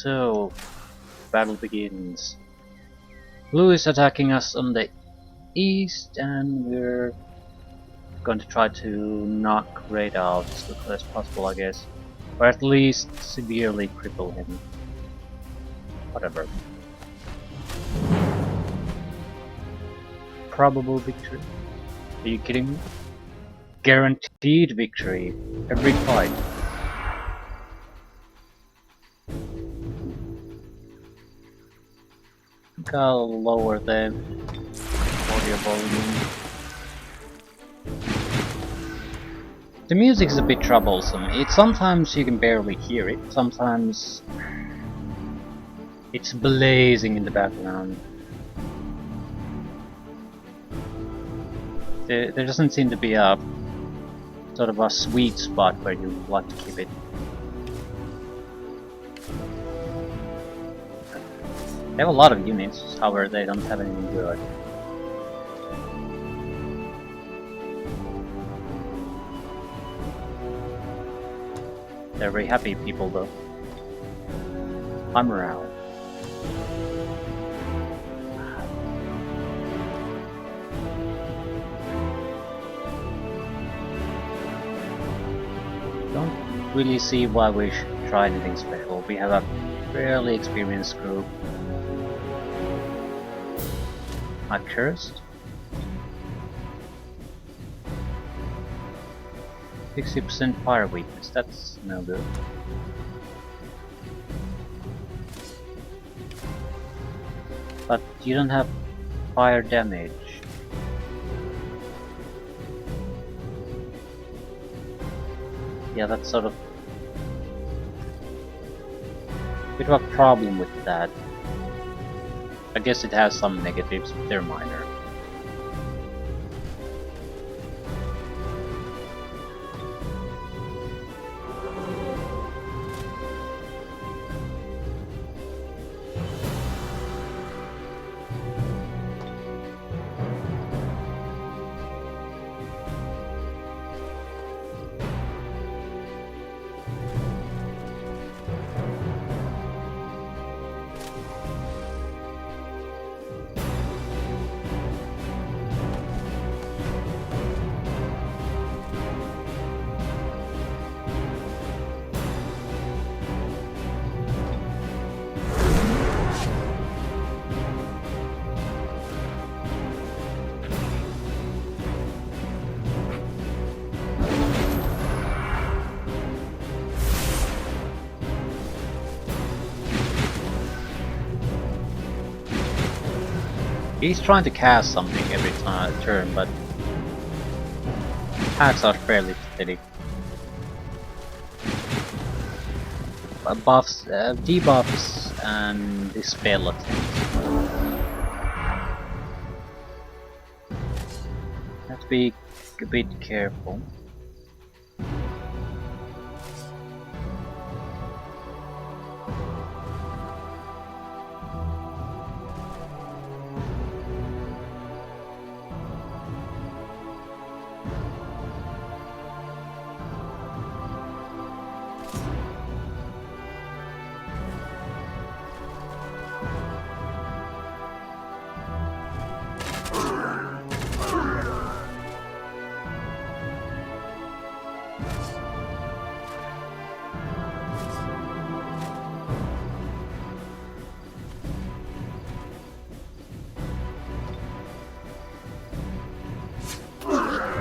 So, battle begins. Blue is attacking us on the east, and we're going to try to knock Raid out as quickly as possible, I guess. Or at least severely cripple him. Whatever. Probable victory? Are you kidding me? Guaranteed victory. Every fight. I think I'll lower the audio volume. The music is a bit troublesome. Sometimes you can barely hear it, sometimes it's blazing in the background. There doesn't seem to be a sort of a sweet spot where you want to keep it. They have a lot of units, however they don't have anything good. They're very happy people though. High morale. Don't really see why we should try anything special. We have a fairly experienced group. Cursed? 60% fire weakness, that's no good. But you don't have fire damage. Yeah, that's sort of a bit of a problem with that. I guess it has some negatives, but they're minor. He's trying to cast something every turn, but attacks are fairly steady. Buffs, debuffs, and dispel attacks. Have to be a bit careful.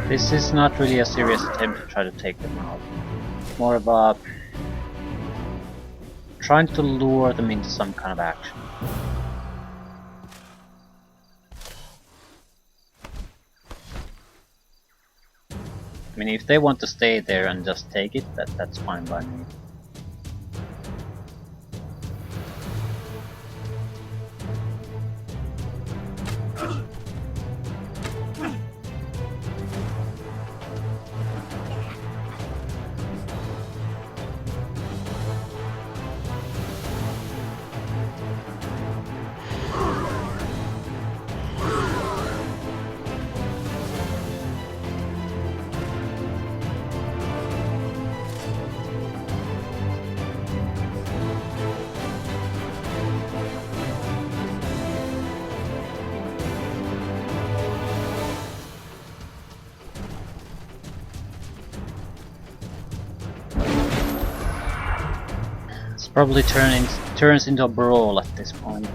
This is not really a serious attempt to try to take them out. More of a trying to lure them into some kind of action. I mean, if they want to stay there and just take it, that's fine by me. Probably turns into a brawl at this point.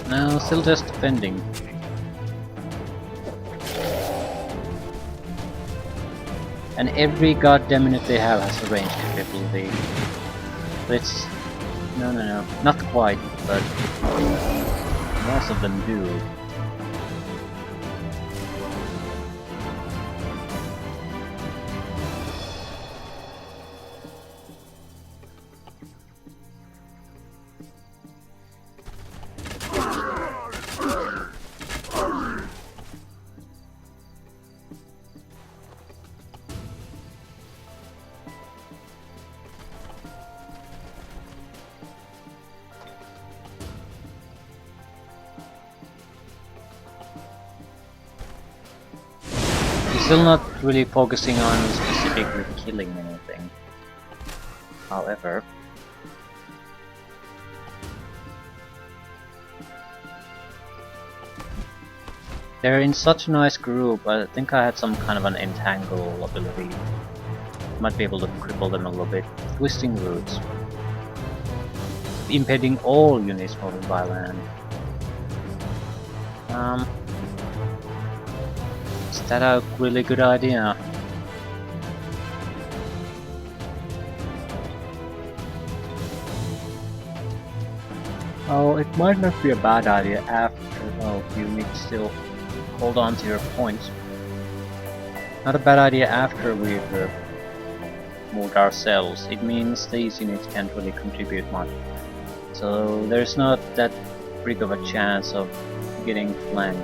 No, still just defending. And every goddamn unit they have has a range capability. But it's... no, not quite, but most of them do. Still not really focusing on specifically killing anything. However, they're in such a nice group. I think I had some kind of an entangle ability. Might be able to cripple them a little bit. Twisting roots. Impeding all units moving by land. Is that a really good idea? Oh, it might not be a bad idea after. Oh, you need to still hold on to your points. Not a bad idea after we've moved ourselves. It means these units can't really contribute much. So there's not that big of a chance of getting flanked.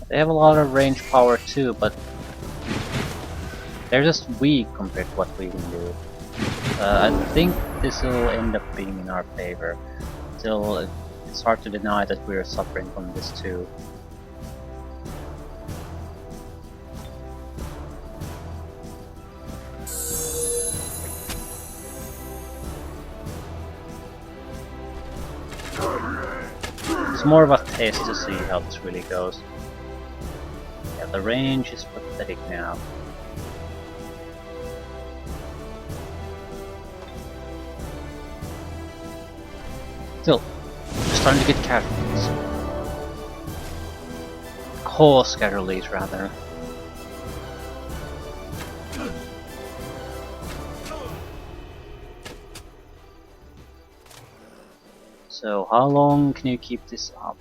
They have a lot of range power too, but they're just weak compared to what we can do. I think this will end up being in our favor. Still, it's hard to deny that we're suffering from this too. It's more of a test to see how this really goes. Yeah, the range is pathetic now. Still, we're starting to get casualties. Cause casualties, rather. So, how long can you keep this up?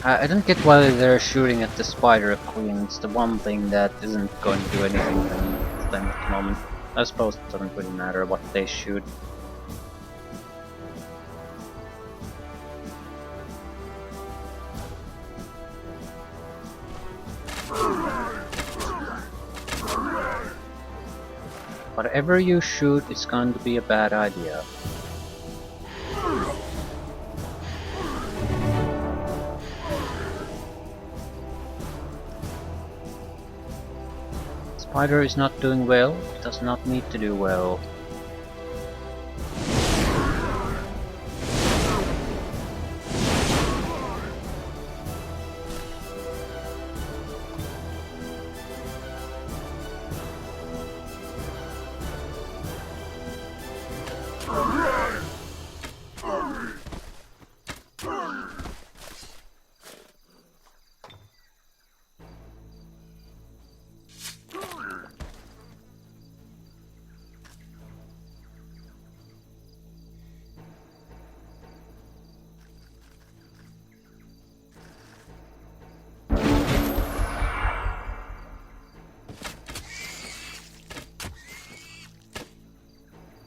I don't get why they're shooting at the Spider Queen. It's the one thing that isn't going to do anything to them at the moment. I suppose it doesn't really matter what they shoot. Whatever you shoot, it's going to be a bad idea. Spider is not doing well, it does not need to do well.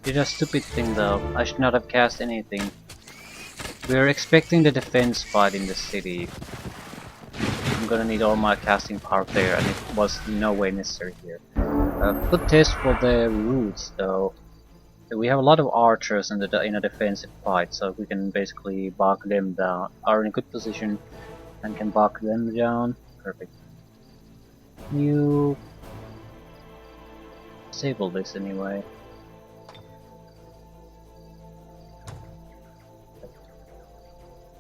Did a stupid thing though, I should not have cast anything. We are expecting the defense fight in the city. I'm gonna need all my casting power there, and it was no way necessary here. Good test for the roots though. We have a lot of archers in a defensive fight, so we can basically bog them down. Are in a good position and can bog them down. Perfect. You disable this anyway.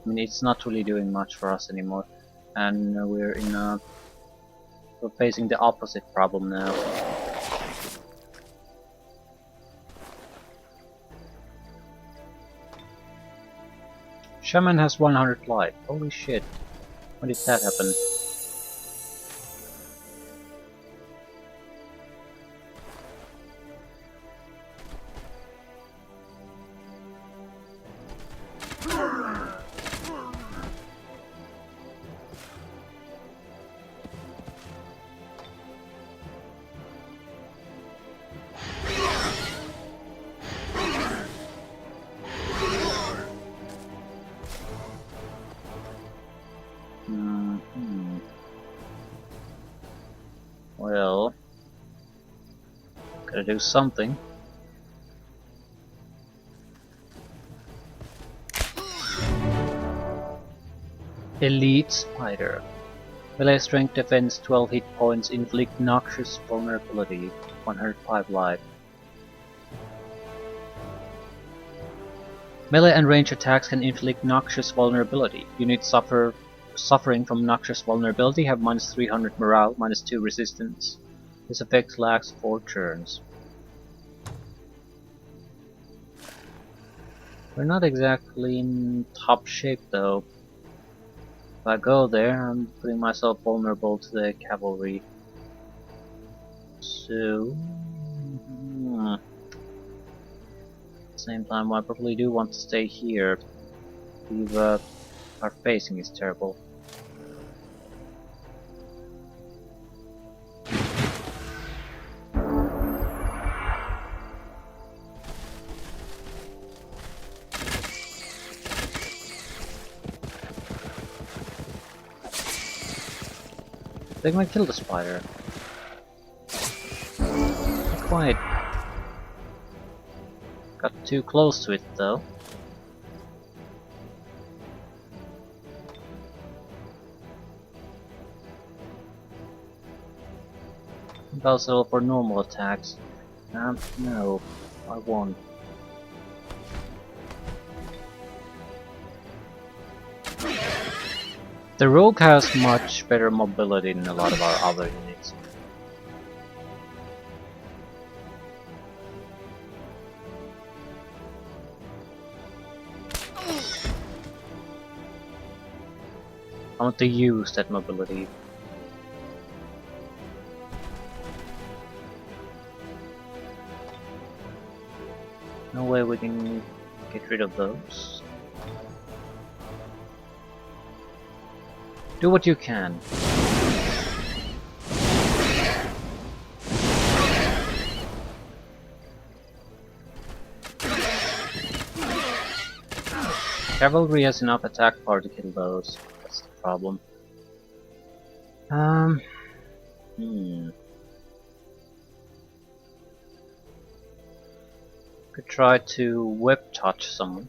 I mean, it's not really doing much for us anymore, and we're facing the opposite problem now. Shaman has 100 life. Holy shit! When did that happen? Well, gotta do something. Elite Spider. Melee strength defense 12 hit points, inflict noxious vulnerability, 105 life. Melee and range attacks can inflict noxious vulnerability. Units suffering from noxious vulnerability have minus 300 morale, minus 2 resistance. This effect lasts 4 turns. We're not exactly in top shape though. If I go there, I'm putting myself vulnerable to the cavalry. So... at the same time, I probably do want to stay here. Our facing is terrible. They might kill the spider. Not quite. Got too close to it though. Also for normal attacks. No, I won't. The rogue has much better mobility than a lot of our other units. I want to use that mobility. No way we can get rid of those. Do what you can. Cavalry has enough attack power to kill those. That's the problem. Could try to whip touch someone.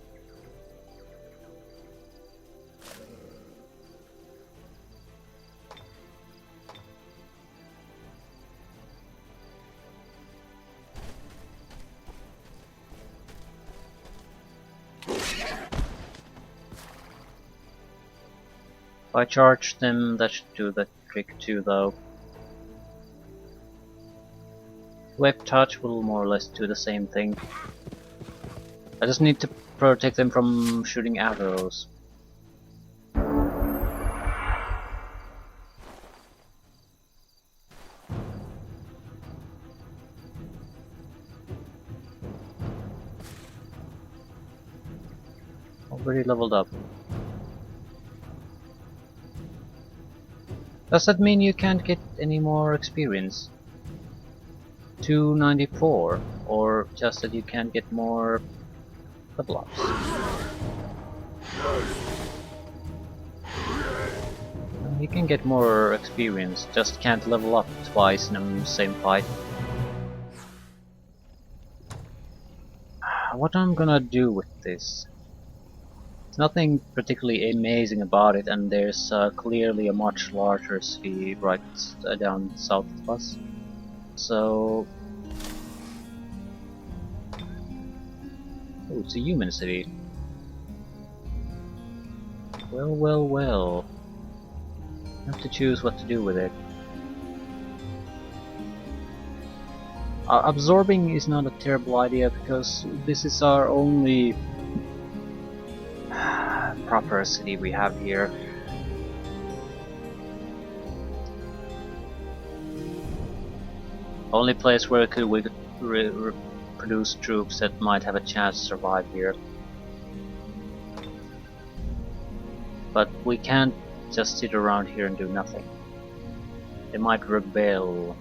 If I charge them, that should do the trick too, though. Whip touch will more or less do the same thing. I just need to protect them from shooting arrows. Already leveled up. Does that mean you can't get any more experience? 294, or just that you can't get more level ups? You can get more experience, just can't level up twice in the same fight. What I'm gonna do with this? There's nothing particularly amazing about it, and there's clearly a much larger city right down south of us. So... oh, it's a human city. Well, well, well. I have to choose what to do with it. Absorbing is not a terrible idea, because this is our only proper city we have here. Only place where we could produce troops that might have a chance to survive here. But we can't just sit around here and do nothing. They might rebel.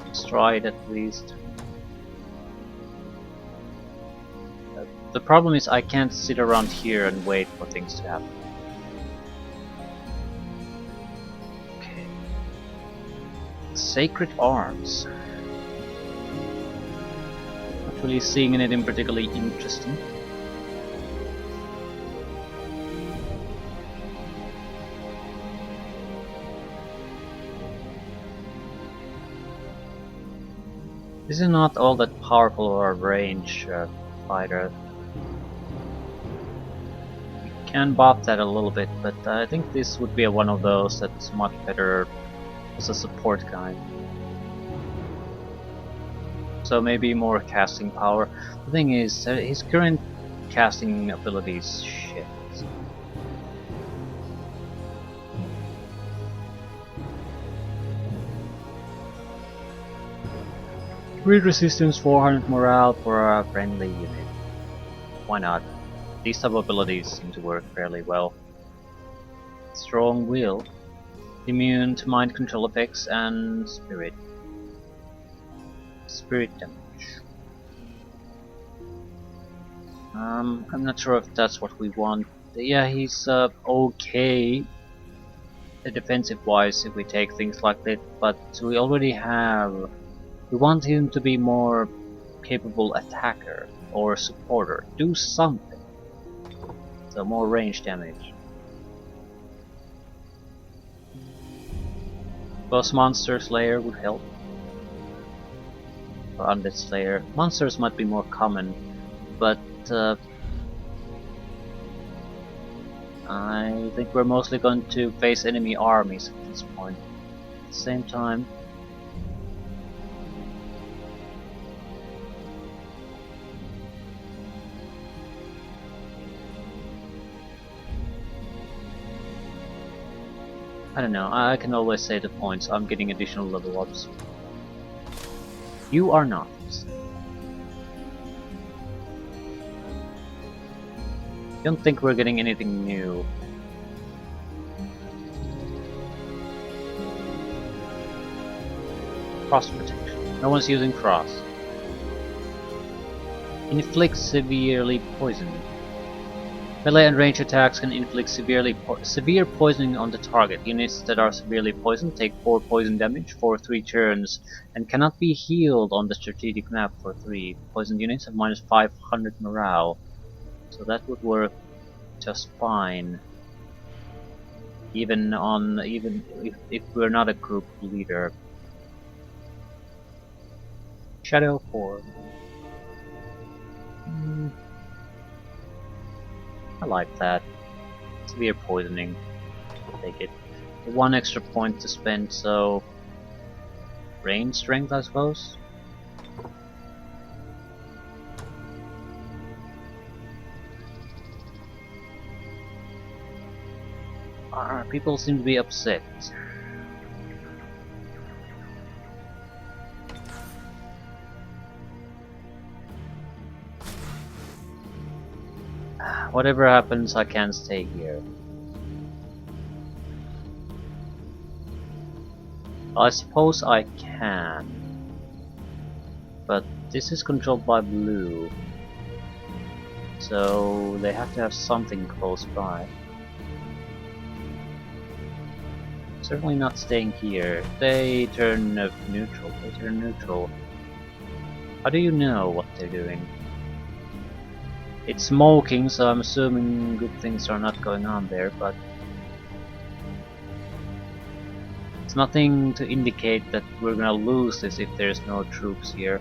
Let's try it at least. The problem is I can't sit around here and wait for things to happen. Okay. Sacred Arms. Not really seeing anything particularly interesting. This is not all that powerful or range fighter. Can buff that a little bit, but I think this would be one of those that's much better as a support kind. So maybe more casting power. The thing is, his current casting ability is shit. Read resistance 400 morale for a friendly unit. Why not? These type of abilities seem to work fairly well. Strong will, immune to mind control effects, and spirit. Spirit damage. I'm not sure if that's what we want. Yeah, he's okay defensive wise if we take things like that, but we already have. We want him to be more capable attacker or supporter. Do something. So more range damage. Boss Monster Slayer would help. Or Undead Slayer. Monsters might be more common, but I think we're mostly going to face enemy armies at this point. At the same time, I don't know, I can always say the points, I'm getting additional level ups. You are not. Don't think we're getting anything new. Frost protection. No one's using frost. Inflict severely poison. Melee and range attacks can inflict severe poisoning on the target. Units that are severely poisoned take 4 poison damage for 3 turns and cannot be healed on the strategic map for 3. Poisoned units have minus 500 morale, so that would work just fine. Even if we're not a group leader. Shadow form. I like that. Severe poisoning. Take it. 1 extra point to spend, so range strength, I suppose. People seem to be upset. Whatever happens, I can't stay here. I suppose I can, but this is controlled by blue, so they have to have something close by. Certainly not staying here. They turn neutral. They turn neutral. How do you know what they're doing? It's smoking, so I'm assuming good things are not going on there, but it's nothing to indicate that we're gonna lose this if there's no troops here.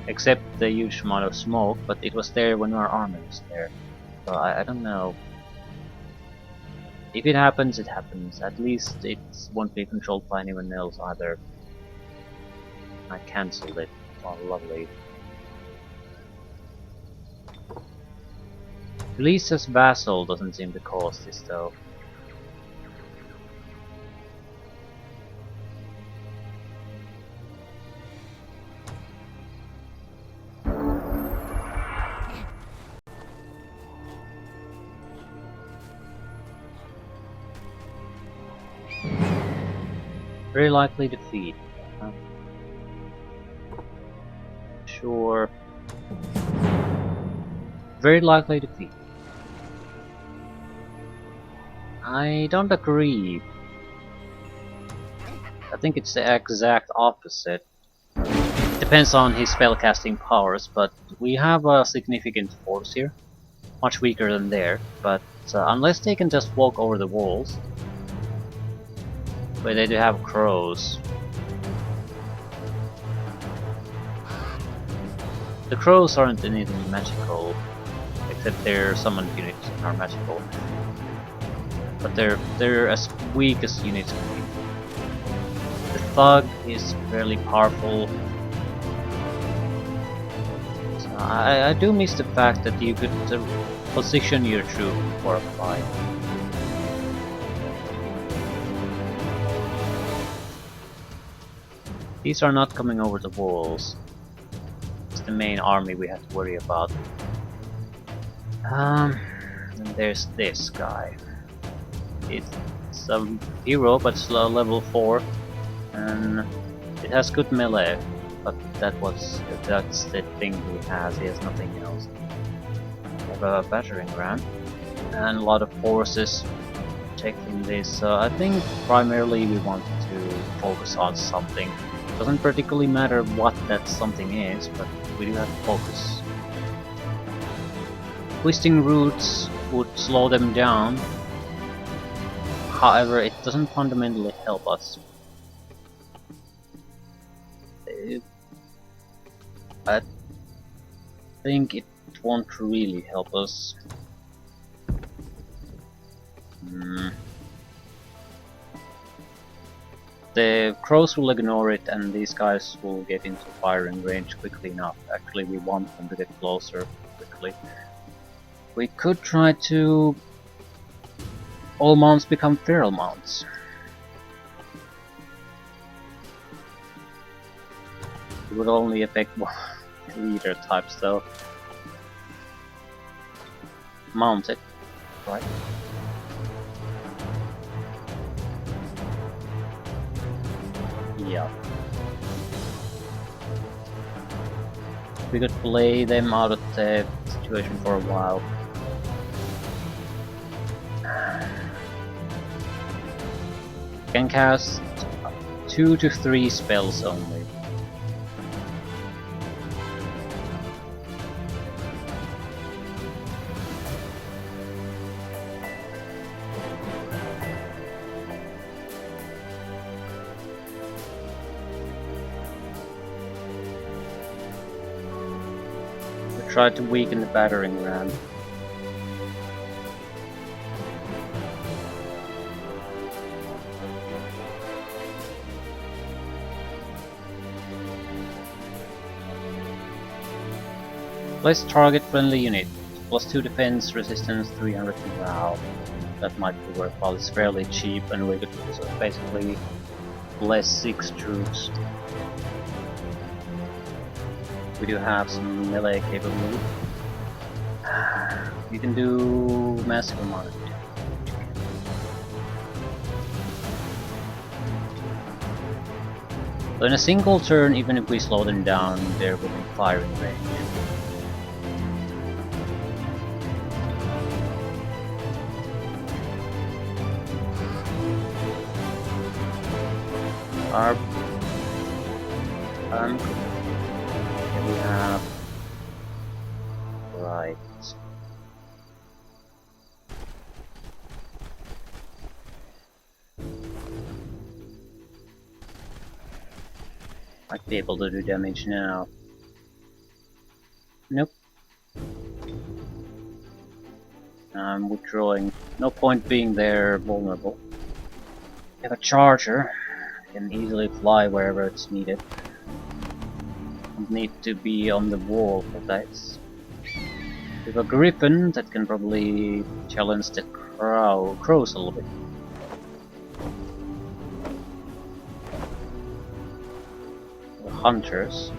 Except the huge amount of smoke, but it was there when our army was there. So I don't know. If it happens, it happens. At least it won't be controlled by anyone else either. I cancelled it. Oh, lovely. Release as vassal doesn't seem to cause this though. Very likely defeat. Sure. Very likely defeat. I don't agree. I think it's the exact opposite. Depends on his spellcasting powers, but we have a significant force here. Much weaker than there, but unless they can just walk over the walls. But they do have crows. The crows aren't anything magical, except their summoned units are magical. But they're as weak as units can be. The thug is fairly powerful. So I do miss the fact that you could position your troop for a fight. These are not coming over the walls. It's the main army we have to worry about. And there's this guy. It's a hero, but it's level 4, and it has good melee. But that's the thing he has. He has nothing else. We have a battering ram and a lot of forces protecting this. So I think primarily we want to focus on something. Doesn't particularly matter what that something is, but we do have to focus. Twisting roots would slow them down. However, it doesn't fundamentally help us. I think it won't really help us. The crows will ignore it, and these guys will get into firing range quickly enough. Actually, we want them to get closer quickly. We could try to all mounts become feral mounts. It would only affect one leader types though. Mounted, right? Yeah. We could play them out of the situation for a while. Can cast 2 to 3 spells only. Try to weaken the battering ram. Place target friendly unit. +2 defense, resistance, 300 morale. That might be worthwhile. It's fairly cheap and we could basically bless 6 troops. We do have some melee capability. You can do massive amount of damage. So in a single turn, even if we slow them down, they're within firing range. Our we have right. Might be able to do damage now. Nope. I'm withdrawing. No point being there vulnerable. We have a charger. Can easily fly wherever it's needed. Don't need to be on the wall for that. We have a griffin that can probably challenge the crows a little bit. The hunters.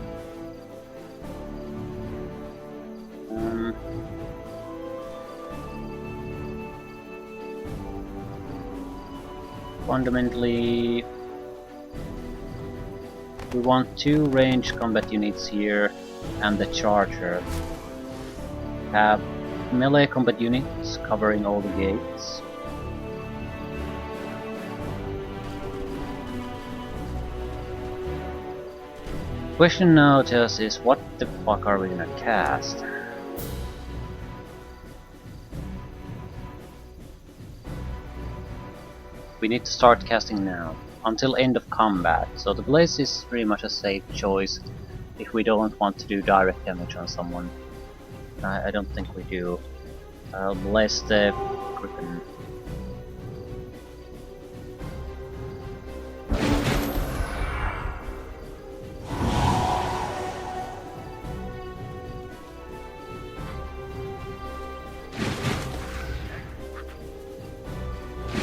Fundamentally, we want 2 ranged combat units here and the charger. Have melee combat units covering all the gates. Question now to us is, what the fuck are we gonna cast? We need to start casting now, until end of combat, so the blaze is pretty much a safe choice if we don't want to do direct damage on someone. I don't think we do. I'll bless the griffin.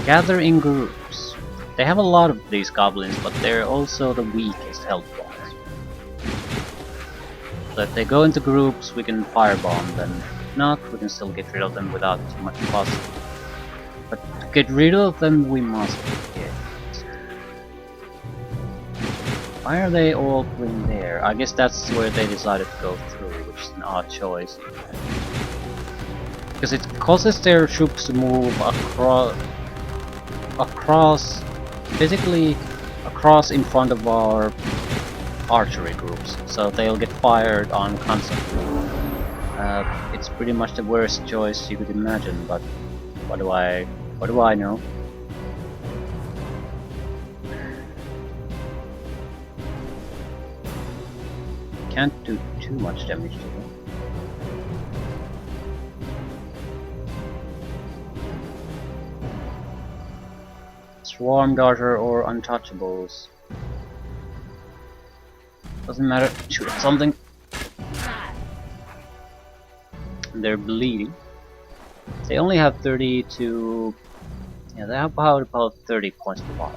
Gather in groups. They have a lot of these goblins, but they're also the weakest health-wise. So if they go into groups, we can firebomb them. If not, we can still get rid of them without too much fuss. But to get rid of them, we must get. Why are they all in there? I guess that's where they decided to go through, which is an odd choice. Because it causes their troops to move basically across in front of our archery groups, so they'll get fired on constantly. It's pretty much the worst choice you could imagine, but what do I know? Can't do too much damage to them. Swarm Darter or Untouchables. Doesn't matter, shoot at something. They're bleeding. They only have 30 to Yeah, they have about 30 points of life.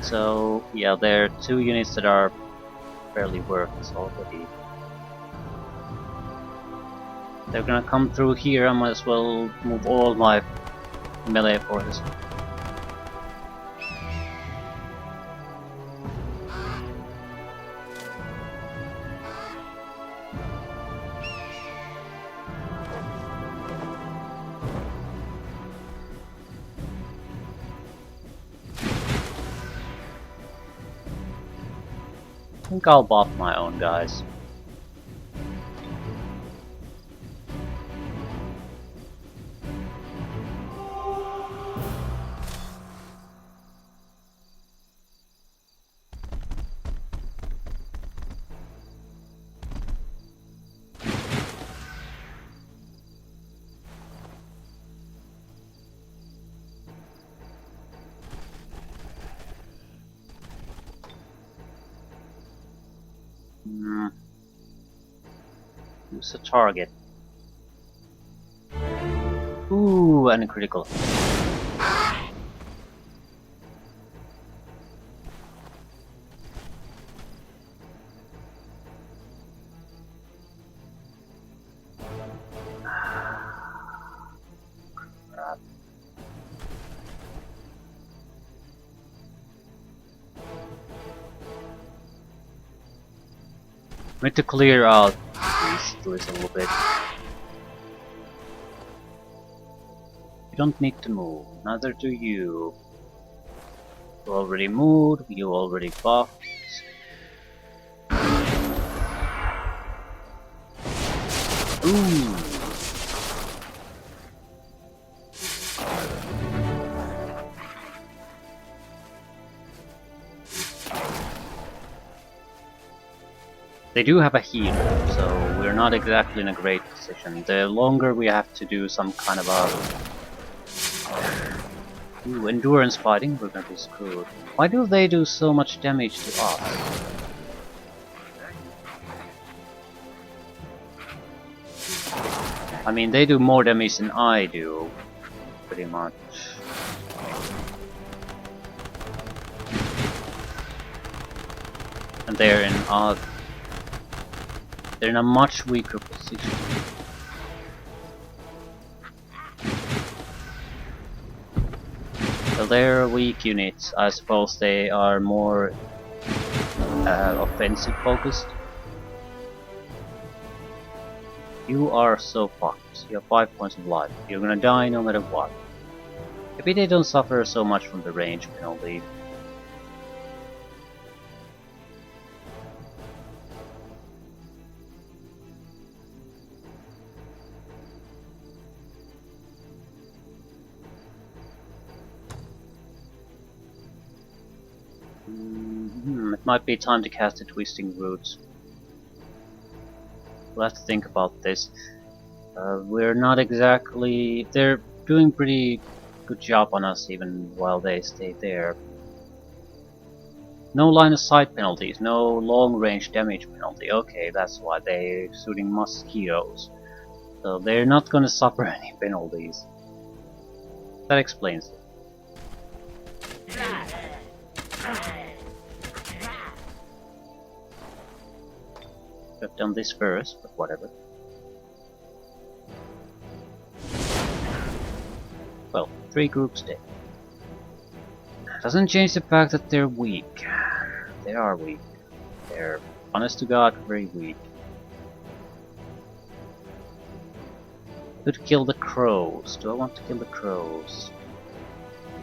So, yeah, there are 2 units that are fairly worthless already. They're gonna come through here, I might as well move all my melee forces. I think I'll buff my own guys. Use a target. Ooh, and a critical. Crap. I need to clear out these doors a little bit. You don't need to move, neither do you. You already moved, you already buffed. Ooh. They do have a healer, so we're not exactly in a great position. The longer we have to do some kind of a endurance fighting, we're gonna be screwed. Why do they do so much damage to us? I mean, they do more damage than I do, pretty much. And they're in a much weaker position. So they're weak units. I suppose they are more offensive focused. You are so fucked. You have 5 points of life. You're gonna die no matter what. Maybe they don't suffer so much from the range penalty. It might be time to cast the Twisting Roots. We'll have to think about this. We're not exactly... They're doing pretty good job on us even while they stay there. No line of sight penalties, no long range damage penalty. Okay, that's why they're shooting mosquitoes. So they're not gonna suffer any penalties. That explains it. I've done this first, but whatever. Well, 3 groups dead. Doesn't change the fact that they're weak. They are weak. They're, honest to God, very weak. Could kill the crows. Do I want to kill the crows?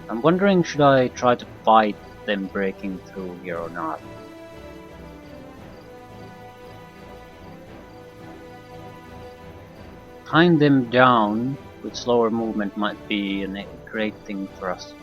I'm wondering, should I try to fight them breaking through here or not? Tying them down with slower movement might be a great thing for us to do.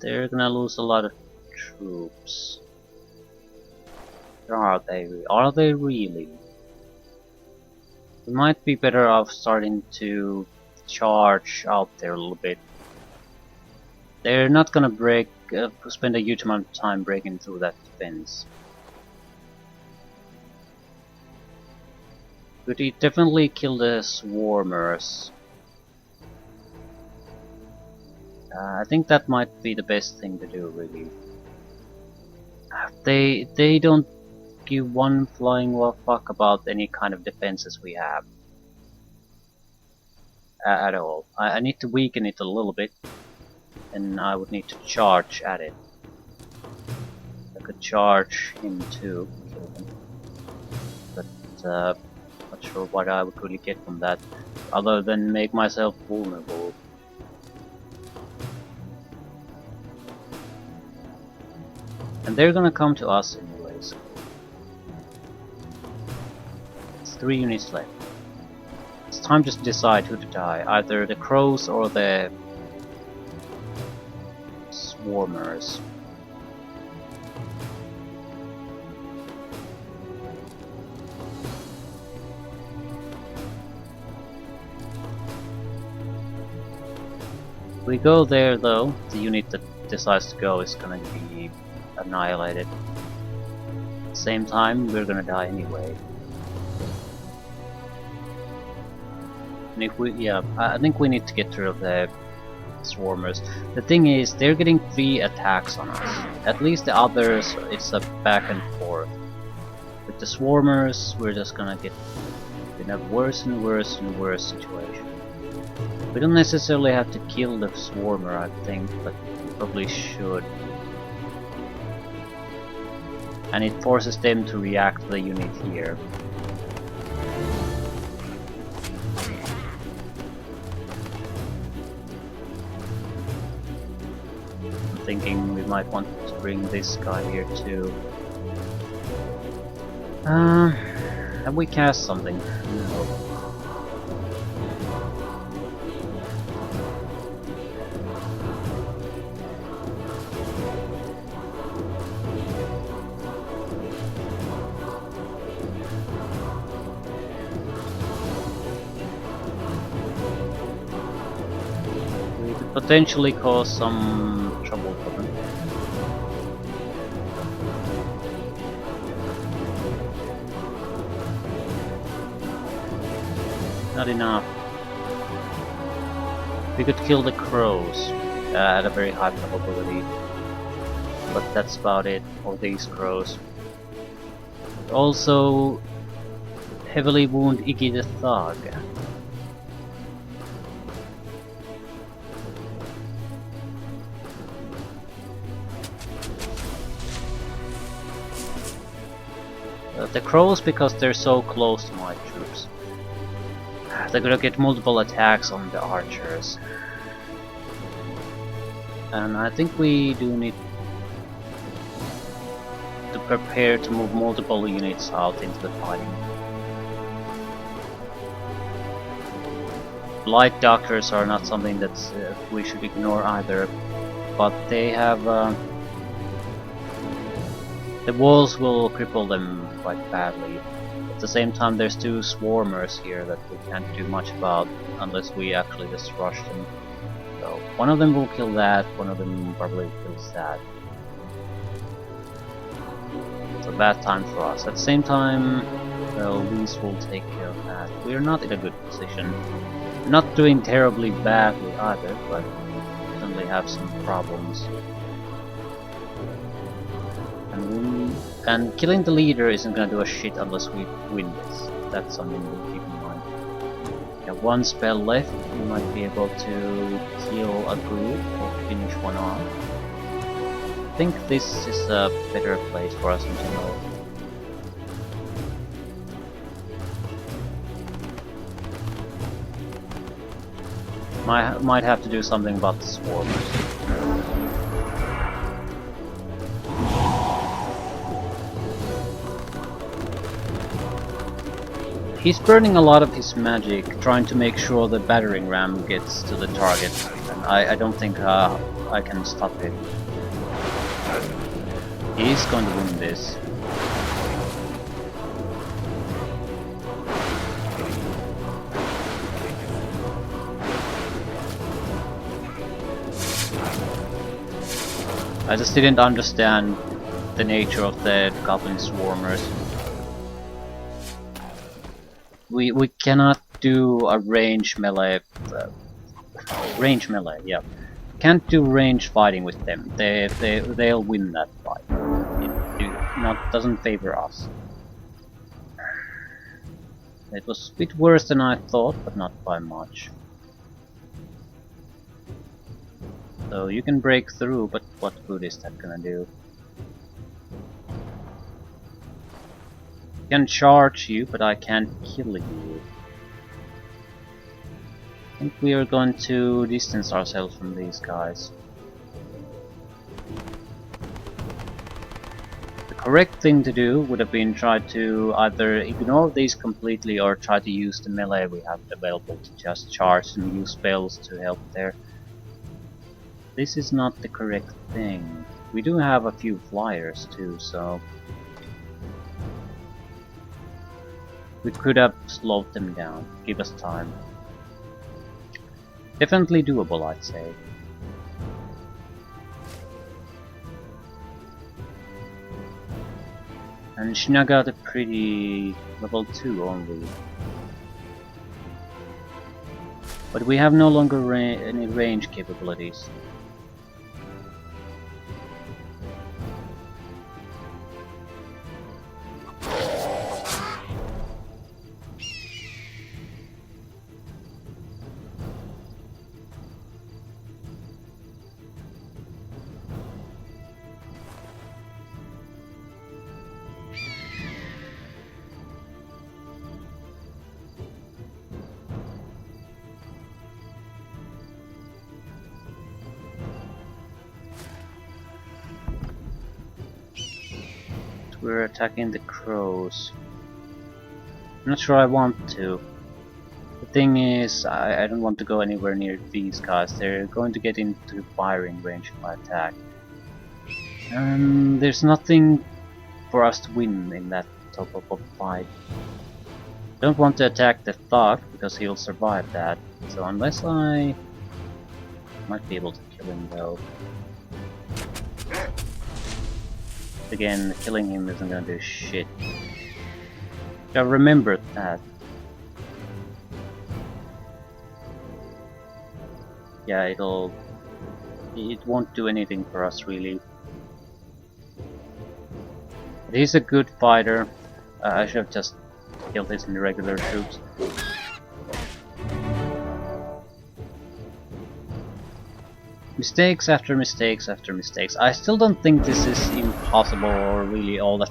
they're gonna lose a lot of troops. Are they? Are they really? We might be better off starting to charge out there a little bit. They're not gonna spend a huge amount of time breaking through that defense. But he definitely killed the swarmers. I think that might be the best thing to do, really. They don't give one flying fuck about any kind of defenses we have. At all. I need to weaken it a little bit, and I would need to charge at it. I could charge him too, kill him. But not sure what I would really get from that, other than make myself vulnerable. And they're gonna come to us anyways. It's 3 units left. It's time to decide who to die, either the crows or the swarmers. If we go there though, the unit that decides to go is gonna be annihilated. At the same time, we're gonna die anyway. And if we, yeah, I think we need to get rid of the swarmers. The thing is, they're getting 3 attacks on us. At least the others, it's a back and forth. With the swarmers, we're just gonna get in a worse and worse and worse situation. We don't necessarily have to kill the swarmer, I think, but we probably should. And it forces them to react to the unit here. I'm thinking we might want to bring this guy here too. Have we cast something? No. Potentially cause some trouble for them. Not enough. We could kill the crows at a very high probability, but that's about it for these crows. Also, heavily wound Iggy the Thug. The crows, because they're so close to my troops, they're gonna get multiple attacks on the archers. And I think we do need to prepare to move multiple units out into the fighting. Light doctors are not something that we should ignore either, but they have the walls will cripple them quite badly. At the same time, there's 2 swarmers here that we can't do much about unless we actually just rush them. So one of them will kill that, one of them probably kills that. It's a bad time for us. At the same time, well, these will take care of that. We're not in a good position. We're not doing terribly badly either, but we definitely have some problems. And killing the leader isn't gonna do a shit unless we win this. That's something we'll keep in mind. We have 1 spell left. We might be able to kill a group or finish one off. I think this is a better place for us in general. Might have to do something about the swarmers. He's burning a lot of his magic, trying to make sure the battering ram gets to the target. And I don't think I can stop it. He's going to win this. I just didn't understand the nature of the goblin swarmers. We cannot do a range melee. Range melee, yeah. Can't do range fighting with them. They'll win that fight. It doesn't favor us. It was a bit worse than I thought, but not by much. So you can break through, but what good is that gonna do? I can charge you, but I can't kill you. I think we are going to distance ourselves from these guys. The correct thing to do would have been try to either ignore these completely or try to use the melee we have available to just charge and use spells to help there. This is not the correct thing. We do have a few flyers too, so we could have slowed them down, give us time. Definitely doable, I'd say. And Shina got a pretty level 2 only. But we have no longer any range capabilities. We're attacking the crows. I'm not sure I want to. The thing is, I don't want to go anywhere near these guys. They're going to get into firing range if I attack. And there's nothing for us to win in that type of fight. Don't want to attack the thug because he'll survive that. So unless I might be able to kill him though. Again, killing him isn't gonna do shit. I remembered that. Yeah, it won't do anything for us really. But he's a good fighter. I should have just killed his irregular troops. Mistakes after mistakes after mistakes. I still don't think this is impossible or really all that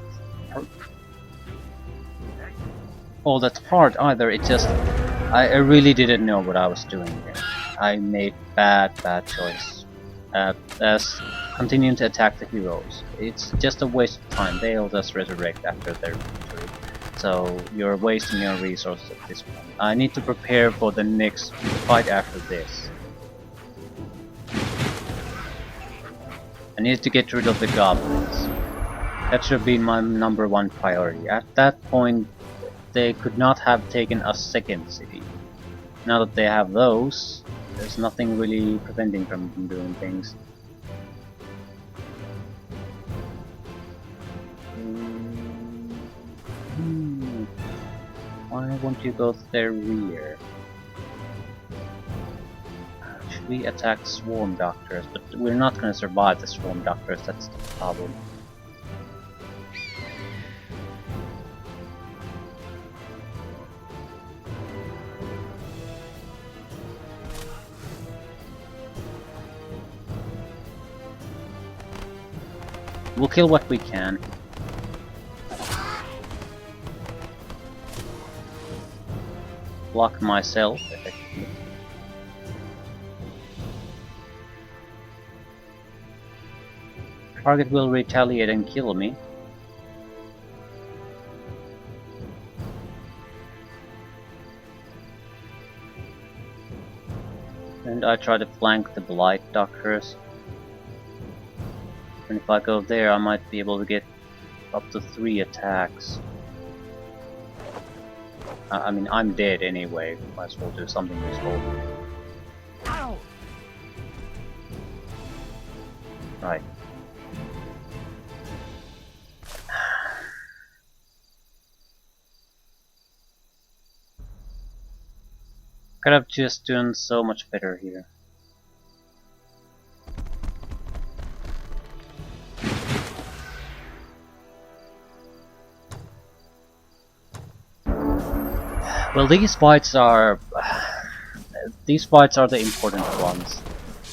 hard either. It just I really didn't know what I was doing here. I made bad choice. As continuing to attack the heroes. It's just a waste of time. They'll just resurrect after their victory. So you're wasting your resources at this point. I need to prepare for the next fight after this. I need to get rid of the goblins. That should be my #1 priority. At that point, they could not have taken a second city. Now that they have those, there's nothing really preventing them from doing things. Why won't you go to their rear? We attack swarm doctors, but we're not going to survive the swarm doctors, that's the problem. We'll kill what we can. Block myself, effectively. Target will retaliate and kill me. And I try to flank the blight doctors. And if I go there, I might be able to get up to 3 attacks. I mean, I'm dead anyway. Might as well do something useful. Ow! Right. Could have just done so much better here. Well, these fights are the important ones.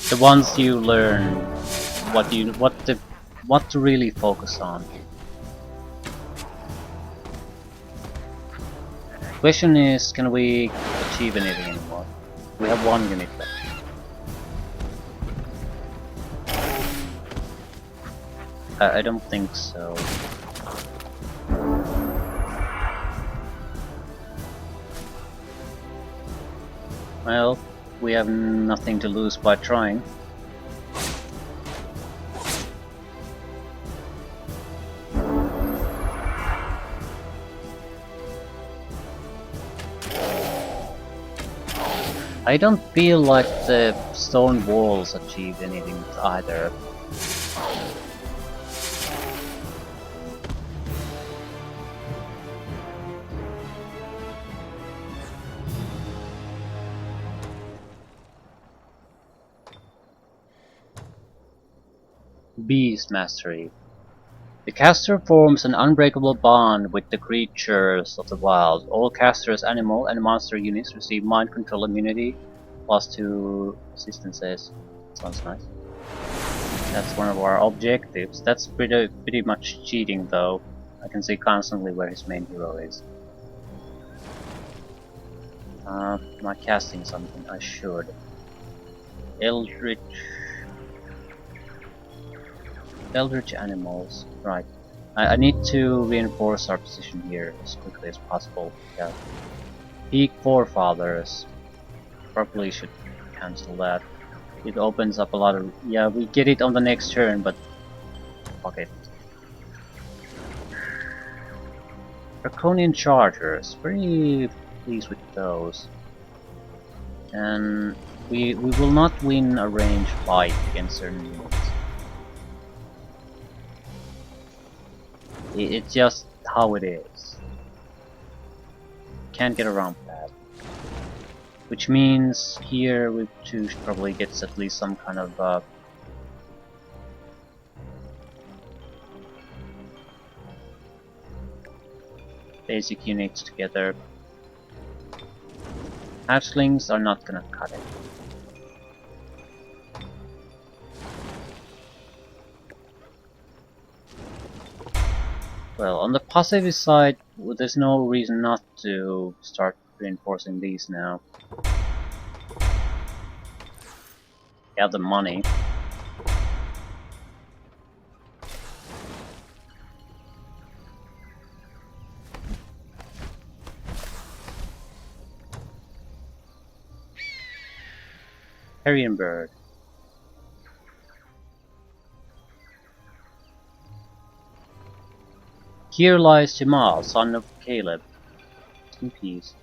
The ones you learn what to really focus on. Question is, can we achieve anything anymore? We have 1 unit left. I don't think so. Well, we have nothing to lose by trying. I don't feel like the stone walls achieved anything either. Beast Mastery. The caster forms an unbreakable bond with the creatures of the wild. All casters, animal, and monster units receive mind control immunity, +2 assistances. Sounds nice. That's one of our objectives. That's pretty much cheating though. I can see constantly where his main hero is. Am I casting something? I should. Eldritch animals. Right. I need to reinforce our position here as quickly as possible. Yeah. Peak Forefathers. Probably should cancel that. It opens up a lot of... Yeah, we get it on the next turn, but... fuck it. Draconian Chargers. Very pleased with those. And we will not win a ranged fight against certain units. It's just how it is. Can't get around that. Which means here we should probably get at least some kind of basic units together. Hatchlings are not gonna cut it. Well, on the positive side, there's no reason not to start reinforcing these now. We have the money. Carrion bird. Here lies Jamal, son of Caleb. In peace.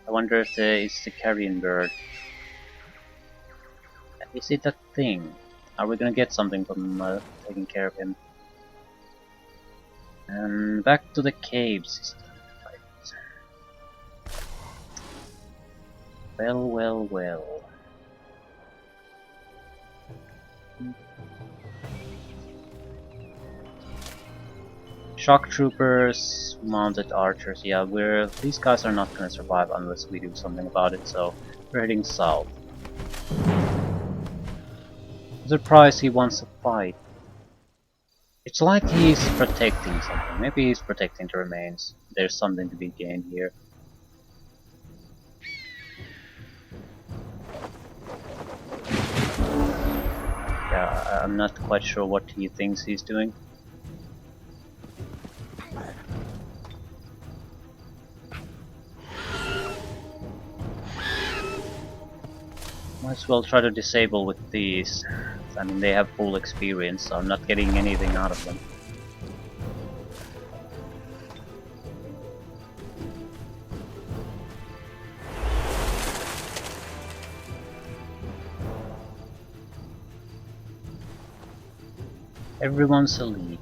I wonder if it's the carrion bird. Is it a thing? Are we gonna get something from taking care of him? And back to the cave system. Well, well, well. Shock troopers, mounted archers. Yeah, these guys are not gonna survive unless we do something about it. So we're heading south. I'm surprised he wants to fight. It's like he's protecting something. Maybe he's protecting the remains. There's something to be gained here. Yeah, I'm not quite sure what he thinks he's doing. Might as well try to disable with these I mean, they have full experience, so I'm not getting anything out of them. Everyone's elite.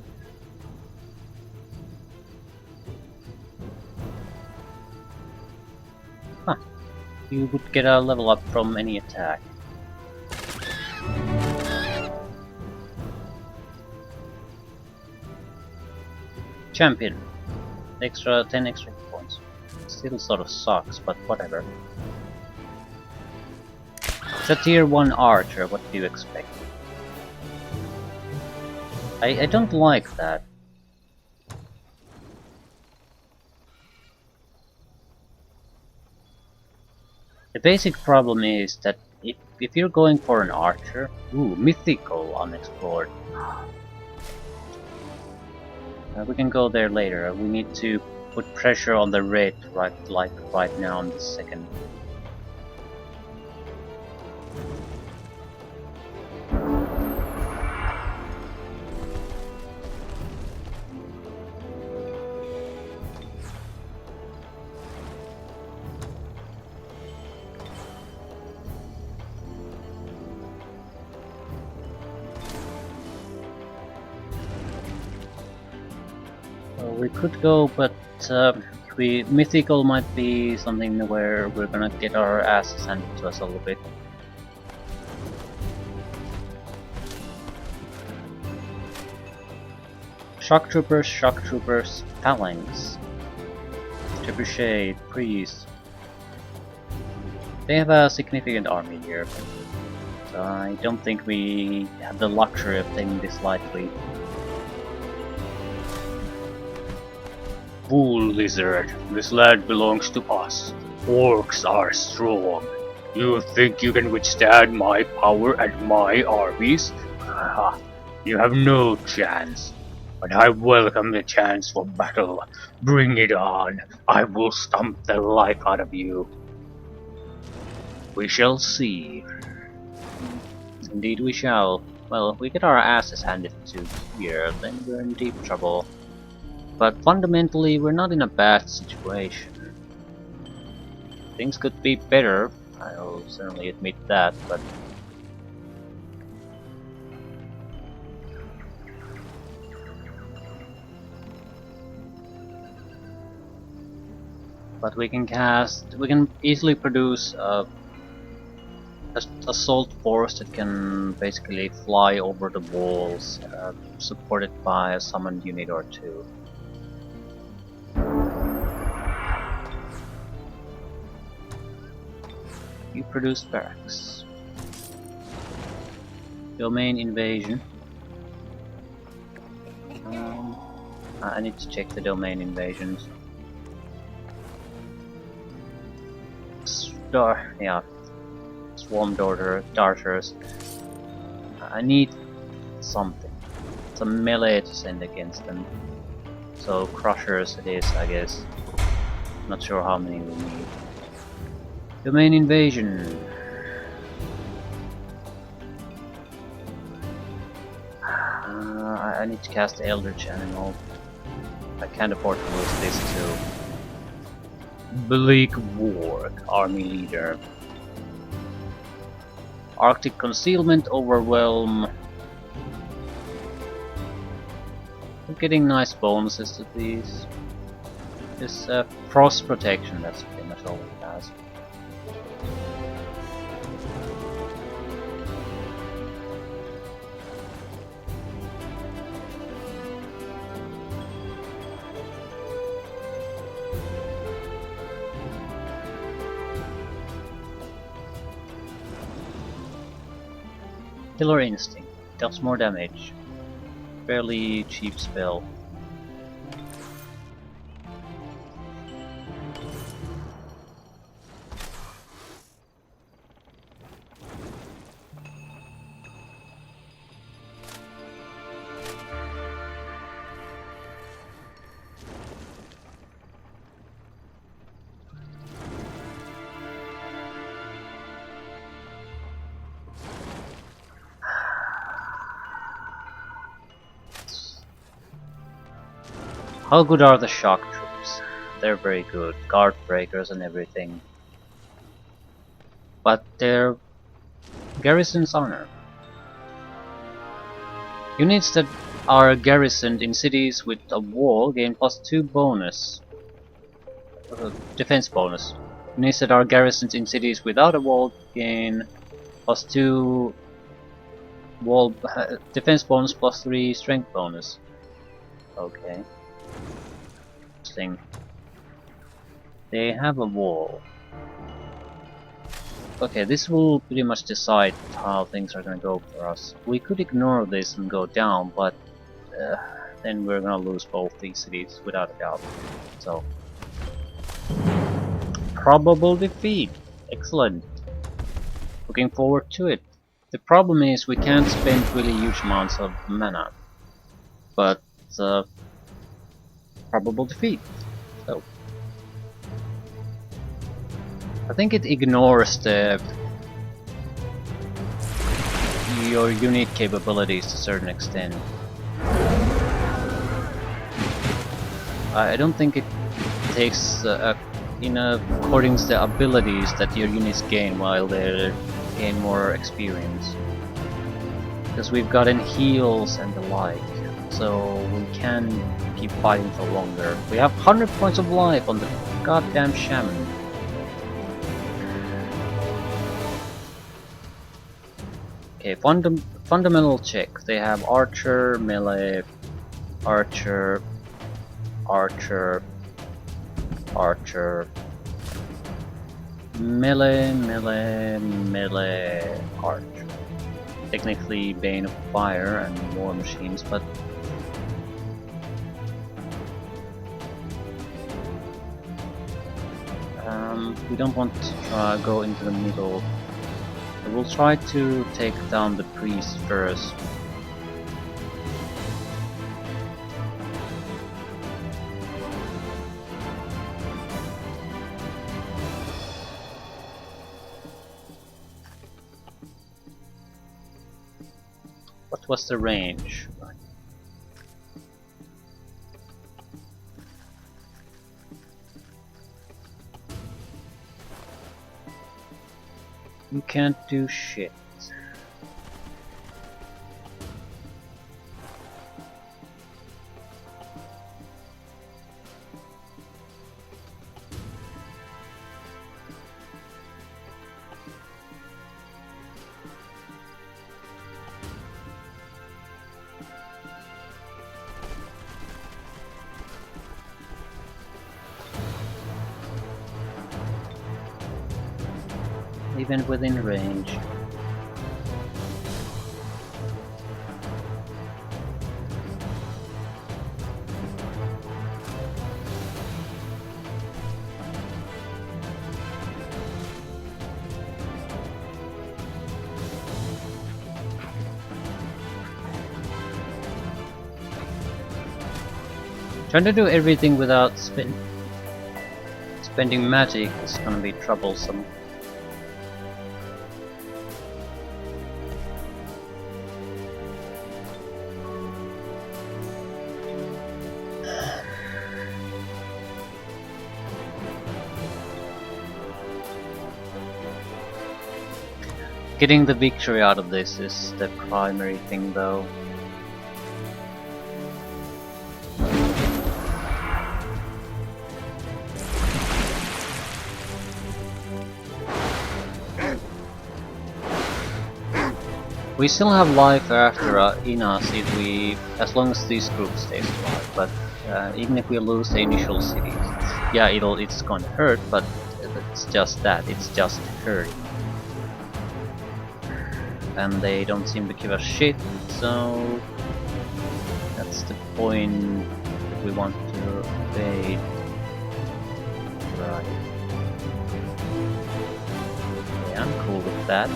Huh. You would get a level up from any attack. Champion. 10 extra points. Still sort of sucks, but whatever. It's a tier 1 archer, what do you expect? I don't like that. The basic problem is that if you're going for an archer, ooh, mythical unexplored. We can go there later. We need to put pressure on the red right now in this second. We could go, but mythical might be something where we're gonna get our asses handed to us a little bit. Shock troopers, phalanx, trebuchet, priest. They have a significant army here, so I don't think we have the luxury of taking this lightly. Fool lizard, this land belongs to us. Orcs are strong. You think you can withstand my power and my armies? Haha, you have no chance. But I welcome the chance for battle. Bring it on. I will stomp the life out of you. We shall see. Indeed we shall. Well, if we get our asses handed to here, then we're in deep trouble. But fundamentally, we're not in a bad situation. Things could be better, I'll certainly admit that, but... we can easily produce a assault force that can basically fly over the walls, supported by a summoned unit or two. You produce barracks. Domain invasion. I need to check the domain invasions. Yeah. Swarm darters. I need something. Some melee to send against them. So crushers it is, I guess. Not sure how many we need. Domain invasion. I need to cast the Eldritch Animal. I can't afford to lose this to Bleak Warg, army leader. Arctic Concealment, Overwhelm. I'm getting nice bonuses to these. This Frost Protection, that's pretty much all it has. Killer Instinct deals more damage. Fairly cheap spell. How good are the shock troops? They're very good. Guard breakers and everything. But their garrisons aren't. Units that are garrisoned in cities with a wall gain +2 bonus. Defense bonus. Units that are garrisoned in cities without a wall gain +2 wall defense bonus +3 strength bonus. Okay. Interesting. They have a wall. Okay, this will pretty much decide how things are gonna go for us. We could ignore this and go down, but then we're gonna lose both these cities without a doubt. So, probable defeat. Excellent. Looking forward to it. The problem is we can't spend really huge amounts of mana, but probable defeat. So, I think it ignores your unit capabilities to a certain extent. I don't think it takes in according to the abilities that your units gain while they gain more experience. Because we've gotten heals and the like, so we can keep fighting for longer. We have 100 points of life on the goddamn shaman. Okay, fundamental check. They have archer, melee, archer, archer, archer, melee, melee, melee, archer. Technically Bane of Fire and War Machines, but we don't want to go into the middle. We'll try to take down the priest first. What was the range? You can't do shit. Even within range. Trying to do everything without spending magic is gonna be troublesome. Getting the victory out of this is the primary thing though. We still have life after Inas as long as this group stays alive, but even if we lose the initial cities, yeah, it's gonna hurt, but it's just that, it's just hurt. And they don't seem to give a shit, so that's the point that we want to evade. Right. Yeah, I'm cool with that.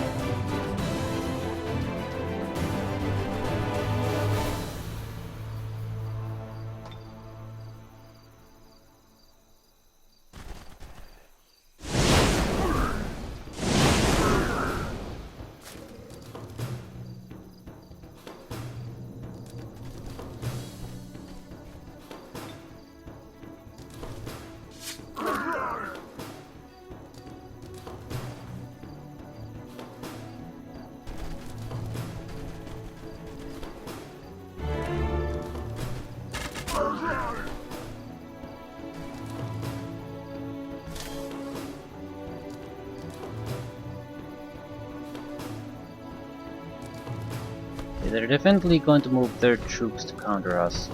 They're definitely going to move their troops to counter us.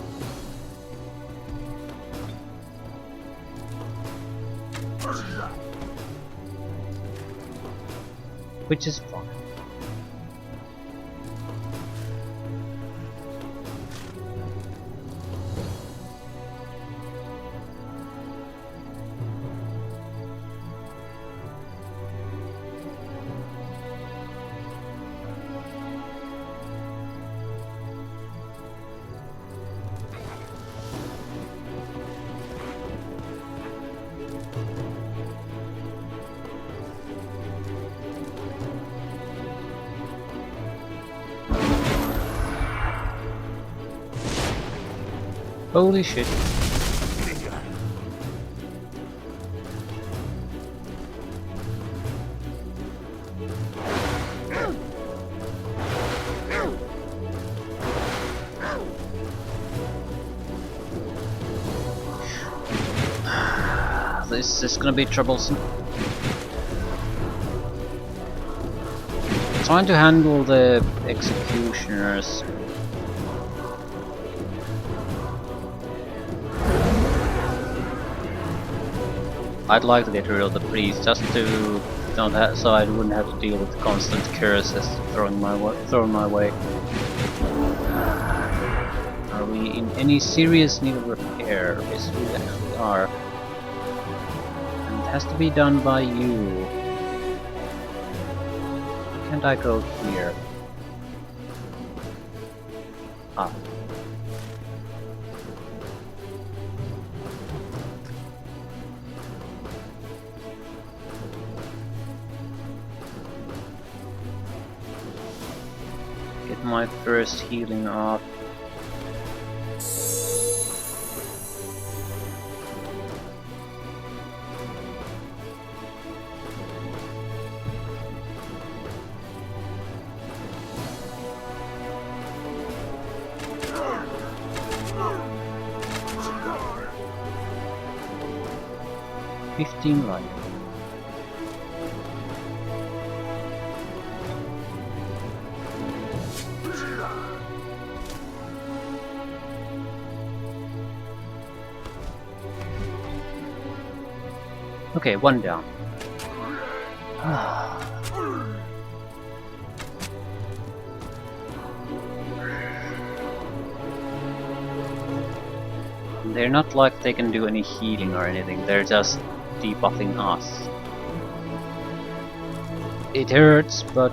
Which is fine. Holy shit. This is gonna be troublesome. Trying to handle the executioners. I'd like to get rid of the priest just to don't have, so I wouldn't have to deal with constant curses thrown my way. Are we in any serious need of repair? Yes, we actually are. And it has to be done by you. Can't I go here? Ah. Get my first healing off. $15 life. Okay, one down. They're not like they can do any healing or anything, they're just debuffing us. It hurts, but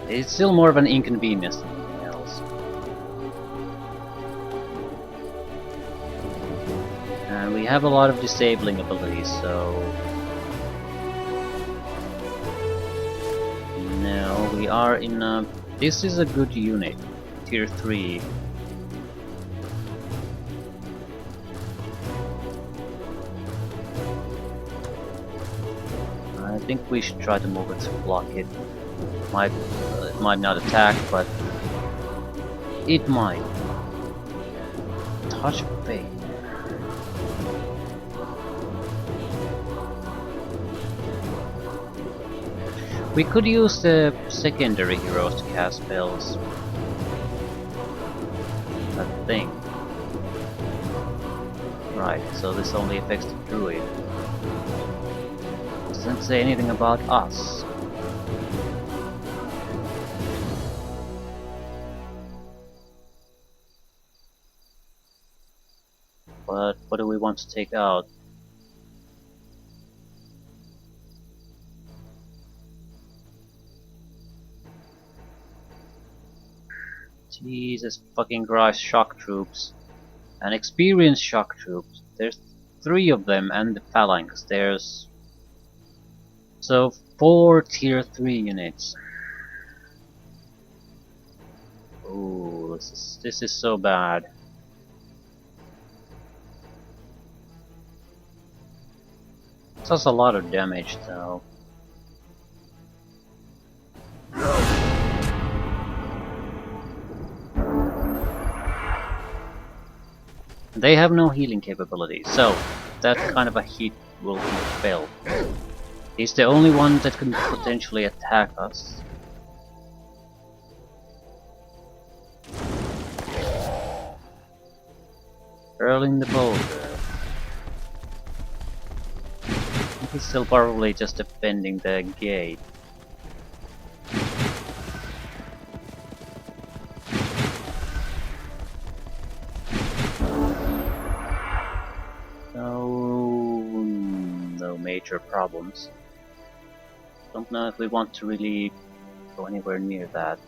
it's still more of an inconvenience than anything else. And we have a lot of disabling abilities, so no, we are in a... This is a good unit, tier 3. I think we should try to move it to block it. It might not attack, but it might. Touch of fate. We could use the secondary heroes to cast spells. I think. Right, so this only affects the druid. Doesn't say anything about us. But what do we want to take out? Jesus fucking Christ, shock troops. And experienced shock troops. There's 3 of them and the phalanx. There's... So 4 tier 3 units. Ooh, this is so bad. It does a lot of damage though. They have no healing capability, so that kind of a hit will fail. He's the only one that can potentially attack us. Hurling the boulder. He's still probably just defending the gate. No major problems. Don't know if we want to really go anywhere near that.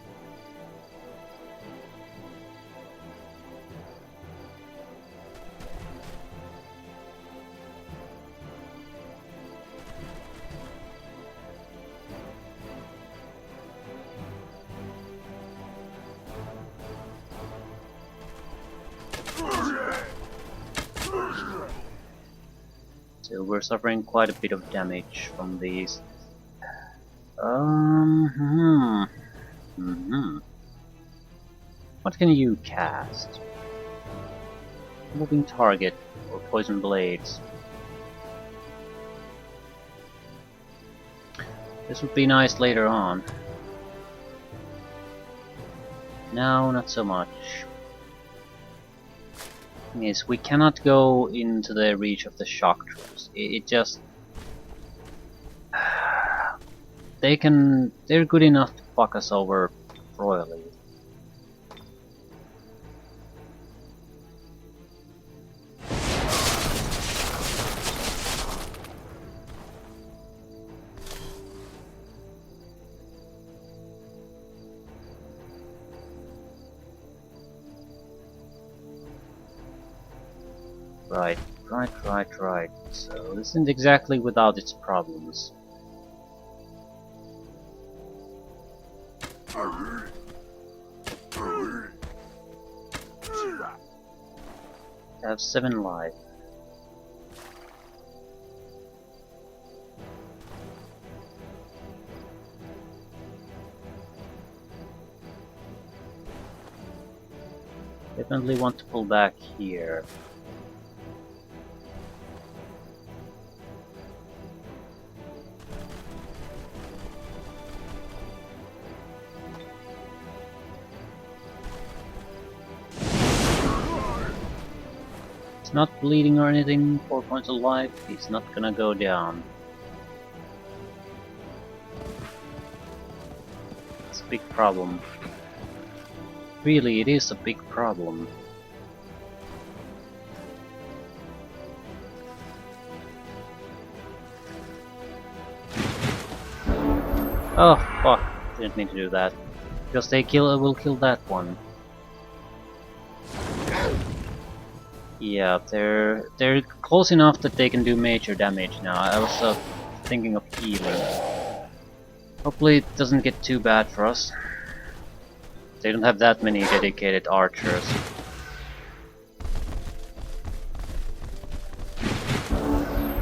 So we're suffering quite a bit of damage from these. What can you cast? Moving target or poison blades. This would be nice later on. No, not so much. Yes, we cannot go into the reach of the shock troops. It just... They're good enough to fuck us over royally. Right. So this isn't exactly without its problems. I have 7 life. Definitely want to pull back here. Not bleeding or anything, 4 points of life, he's not gonna go down. It's a big problem. Really, it is a big problem. Oh, fuck. Didn't mean to do that. Because they will kill that one. Yeah, they're close enough that they can do major damage now. I was thinking of healing. Hopefully it doesn't get too bad for us. They don't have that many dedicated archers.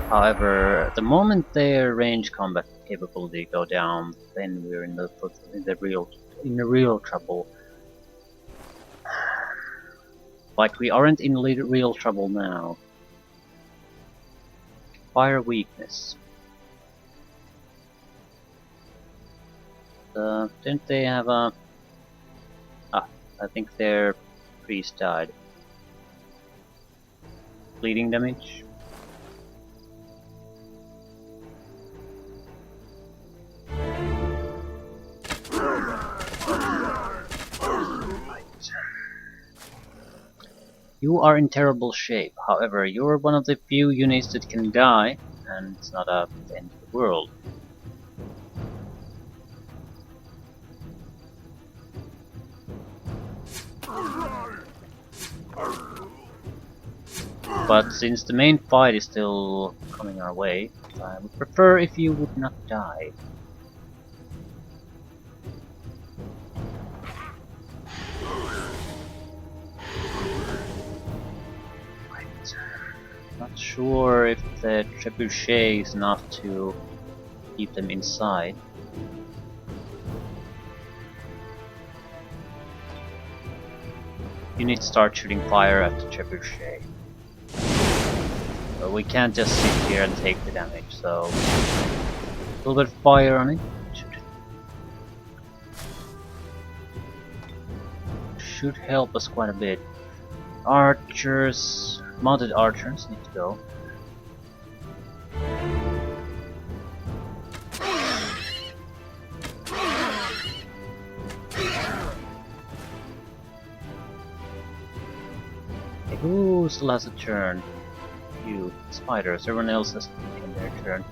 However, the moment their range combat capability go down, then we're in the real trouble. Like we aren't in real trouble now. Fire weakness. Didn't they have a... Ah, I think their priest died. Bleeding damage. You are in terrible shape, however, you're one of the few units that can die, and it's not the end of the world. But since the main fight is still coming our way, I would prefer if you would not die. Not sure if the trebuchet is enough to keep them inside. You need to start shooting fire at the trebuchet. But we can't just sit here and take the damage, so a little bit of fire on it should help us quite a bit. Archers, mounted archers need to go. Okay, who still has a turn? You, spiders. Everyone else has taken their turn.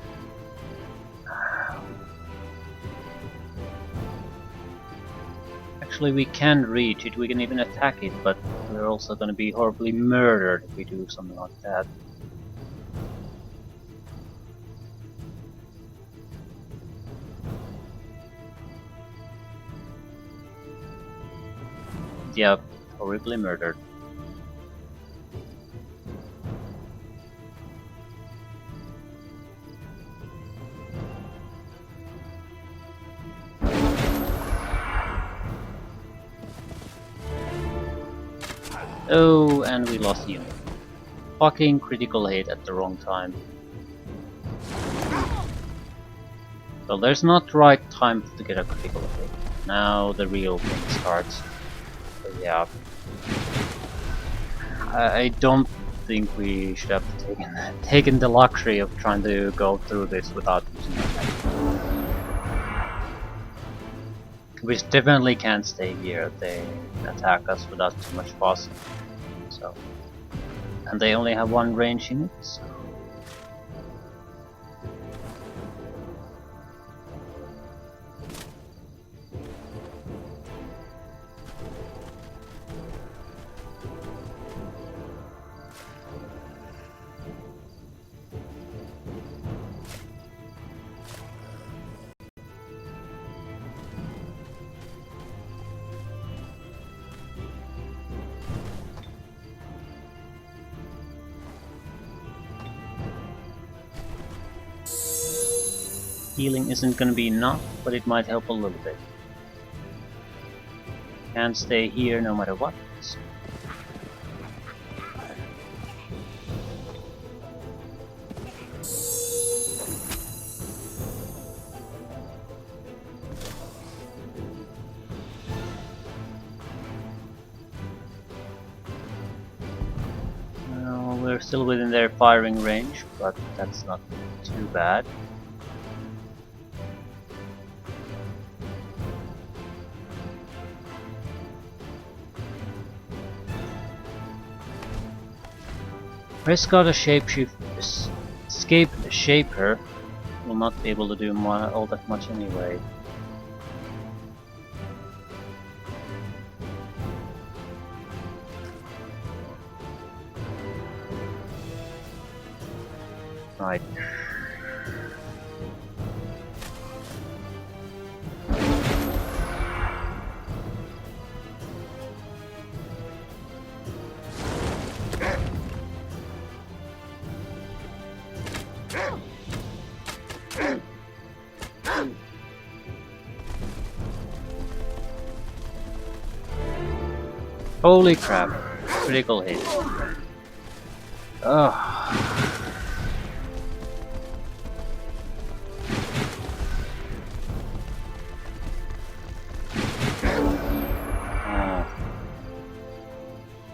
Actually, we can reach it, we can even attack it, but we're also going to be horribly murdered if we do something like that. Yep, horribly murdered. Oh, and we lost the unit. Fucking critical hit at the wrong time. Well, there's not the right time to get a critical hit. Now the real thing starts. So yeah. I don't think we should have taken the luxury of trying to go through this without using that. We definitely can't stay here. They attack us without too much fuss. So, and they only have one range in it. So. Healing isn't gonna be enough, but it might help a little bit. Can't stay here no matter what. Well, we're still within their firing range, but that's not too bad. Prescott, a escape shaper, will not be able to do all that much anyway. Right. Holy crap, critical hit. Ugh.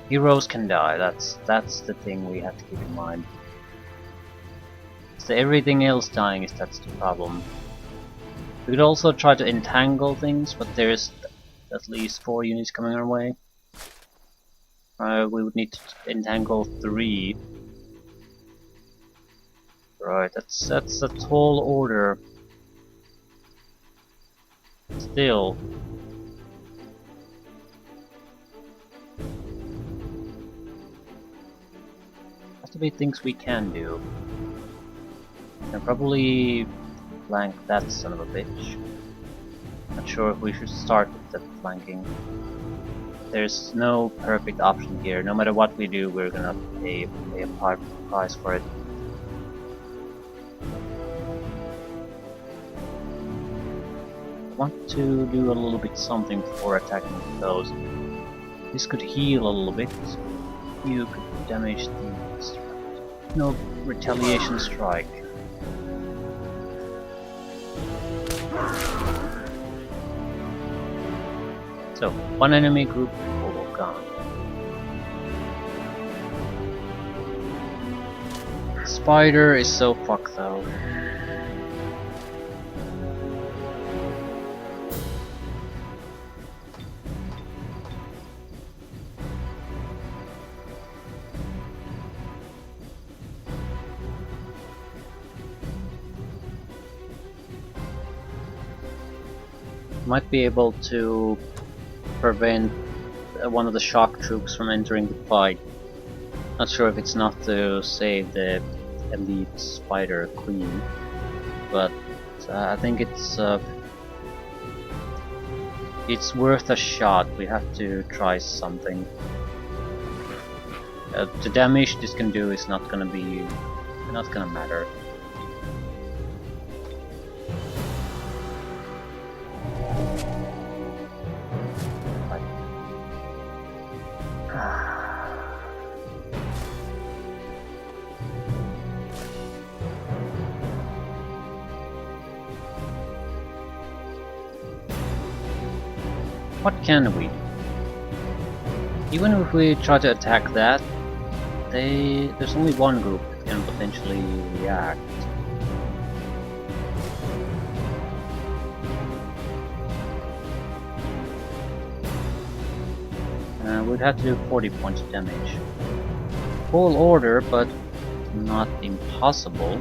Heroes can die, that's the thing we have to keep in mind. So everything else dying that's the problem. We could also try to entangle things, but there's at least 4 units coming our way. We would need to entangle 3. Right, that's a tall order. Still. Has to be things we can do. And probably flank that son of a bitch. Not sure if we should start with the flanking. There's no perfect option here. No matter what we do, we're gonna pay a price for it. I want to do a little bit something before attacking those. This could heal a little bit. You could damage the instrument. No retaliation strike. So, one enemy group all gone. Spider is so fucked though. Might be able to prevent one of the shock troops from entering the fight. Not sure if it's enough to save the elite spider queen, but I think it's worth a shot. We have to try something. The damage this can do is not gonna matter. What can we do? Even if we try to attack that, there's only one group that can potentially react. We'd have to do 40 points of damage. Full order, but not impossible.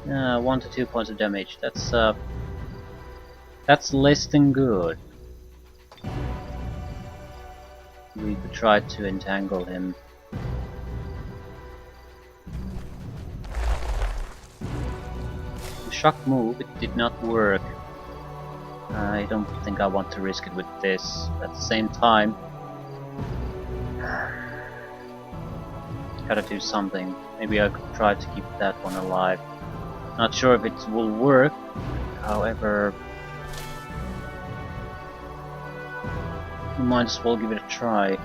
Yeah, 1 to 2 points of damage. That's less than good. We could try to entangle him. The shock move, it did not work. I don't think I want to risk it with this. At the same time, gotta do something. Maybe I could try to keep that one alive. Not sure if it will work, however, we might as well give it a try.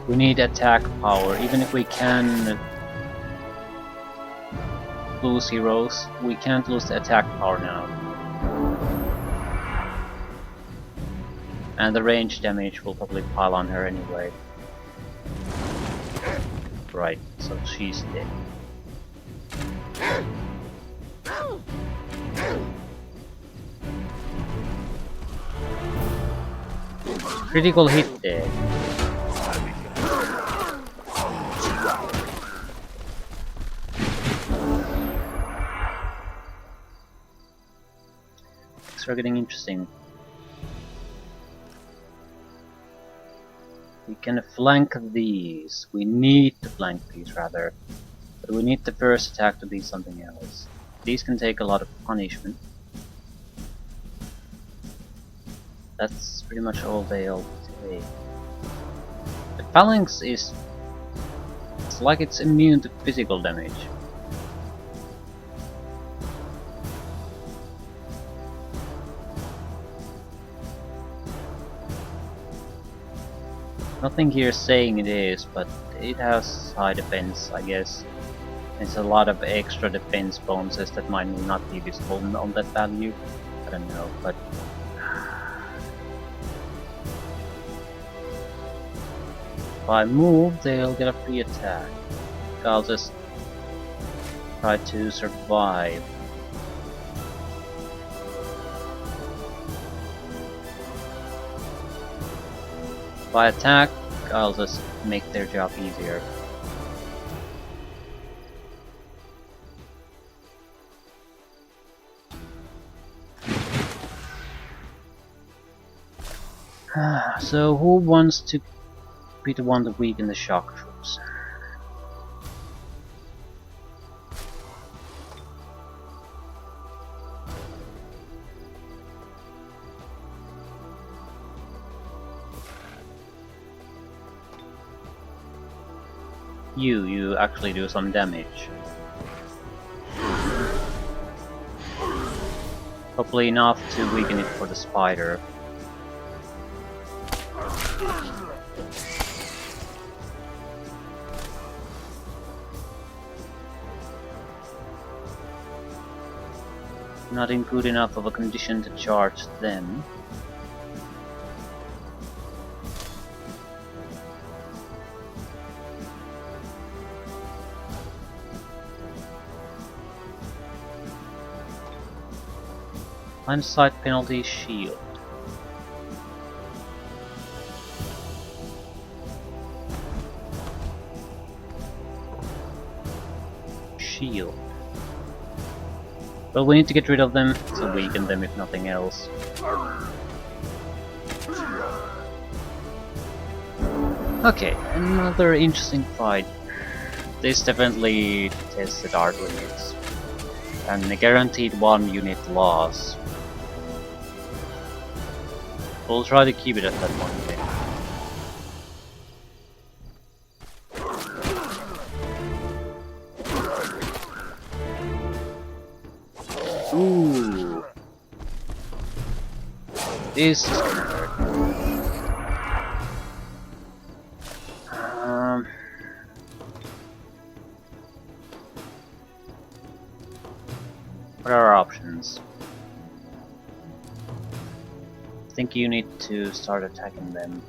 We need attack power. Even if we can lose heroes, we can't lose the attack power now. And the range damage will probably pile on her anyway. Right, so she's dead. Critical hit there. Things are getting interesting. We can flank these. We need to flank these rather. But we need the first attack to be something else. These can take a lot of punishment. That's pretty much all they'll take. The phalanx it's like it's immune to physical damage. Nothing here saying it is, but it has high defense, I guess. There's a lot of extra defense bonuses that might not be visible on that value. I don't know, but if I move, they'll get a free attack. I'll just try to survive. If I attack, I'll just make their job easier. So who wants to be the one to weaken the shock troops? You actually do some damage. Hopefully enough to weaken it for the spider. Not in good enough of a condition to charge them. Hindsight penalty shield. Shield. Well, we need to get rid of them to weaken them if nothing else. Okay, another interesting fight. This definitely tested our limits. And a guaranteed 1 unit loss. We'll try to keep it at that one thing. Ooh. This is gonna hurt. What are our options? I think you need to start attacking them.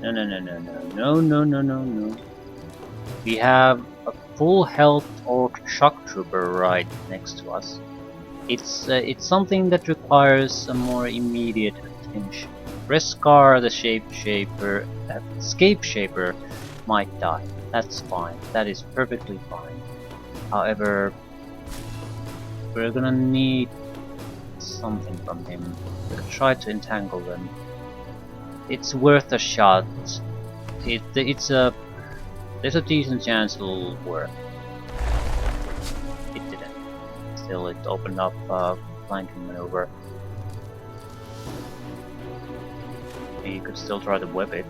No. We have a full health orc shock trooper right next to us. It's something that requires a more immediate attention. Reskar, the escape shaper, might die. That's fine. That is perfectly fine. However, we're gonna need something from him. We'll try to entangle them. It's worth a shot. There's a decent chance it'll work. It didn't. Still, it opened up a flanking maneuver. You could still try to whip it.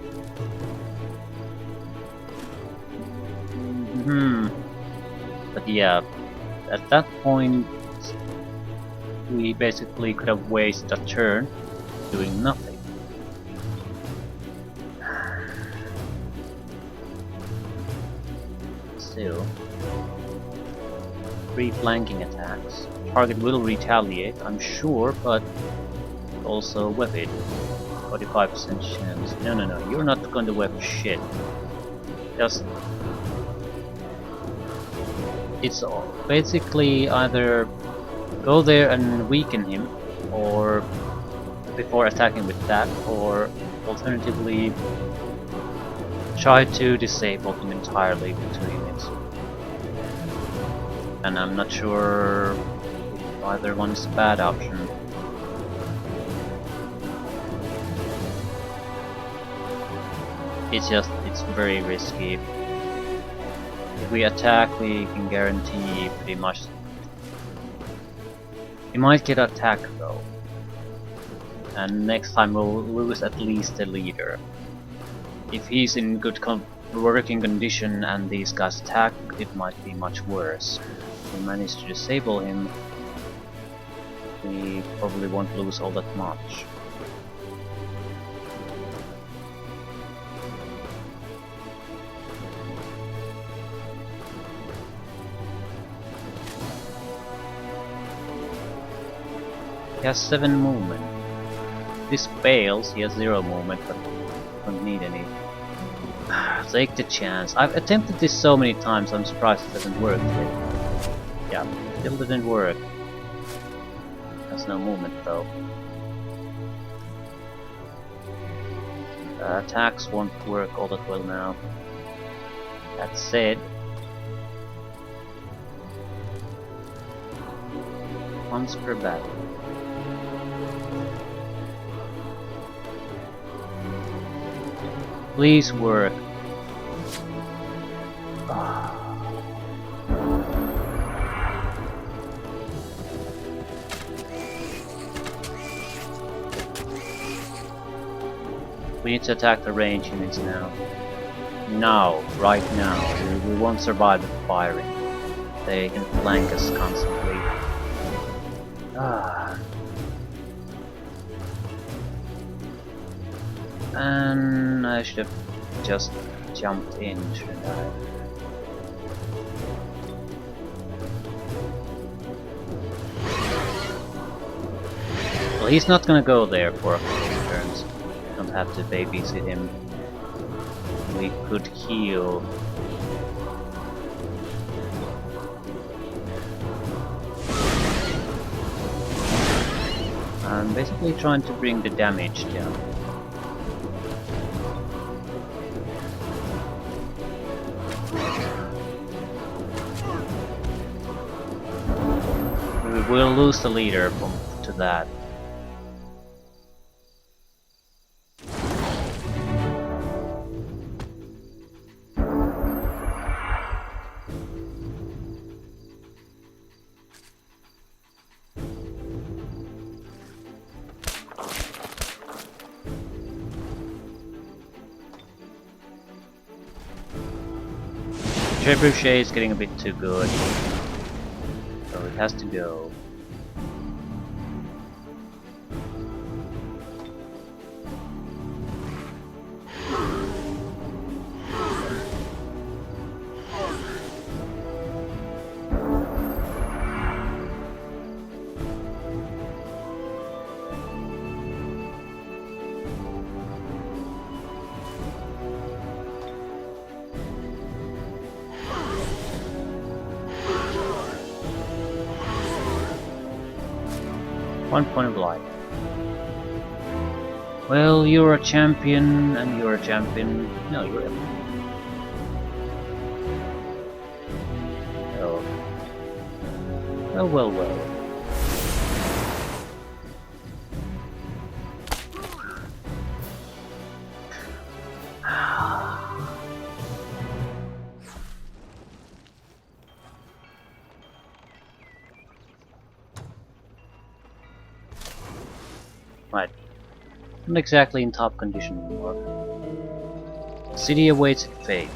But yeah, at that point, we basically could have wasted a turn doing nothing. Still, 3 flanking attacks. Target will retaliate, I'm sure, but also whip it. 45% chance. No, you're not going to whip shit. Just... it's basically either go there and weaken him, or before attacking with that, or alternatively try to disable him entirely with 2 units. And I'm not sure if either one is a bad option. It's very risky. If we attack, we can guarantee pretty much. We might get attacked though, and next time we'll lose at least the leader. If he's in good working condition and these guys attack, it might be much worse. If we manage to disable him, we probably won't lose all that much. He has 7 movement. If this fails, he has 0 movement, but don't need any. Take the chance. I've attempted this so many times, I'm surprised it doesn't work. Yeah, still didn't work. Has no movement though. Attacks won't work all that well now. That said, once per battle. Please work. We need to attack the range units now. Now, right now. We won't survive the firing. they can flank us constantly. Ah. And I should have just jumped in, shouldn't I? Well, he's not gonna go there for a couple of turns. Don't have to babysit him. We could heal. I'm basically trying to bring the damage down. We will lose the leader to that. Trebuchet is getting a bit too good, so it has to go. One point of life. Well, you're a champion, and you're a champion. No, you're a... Oh. Well, well, well. Right. Not exactly in top condition anymore. City awaits fate.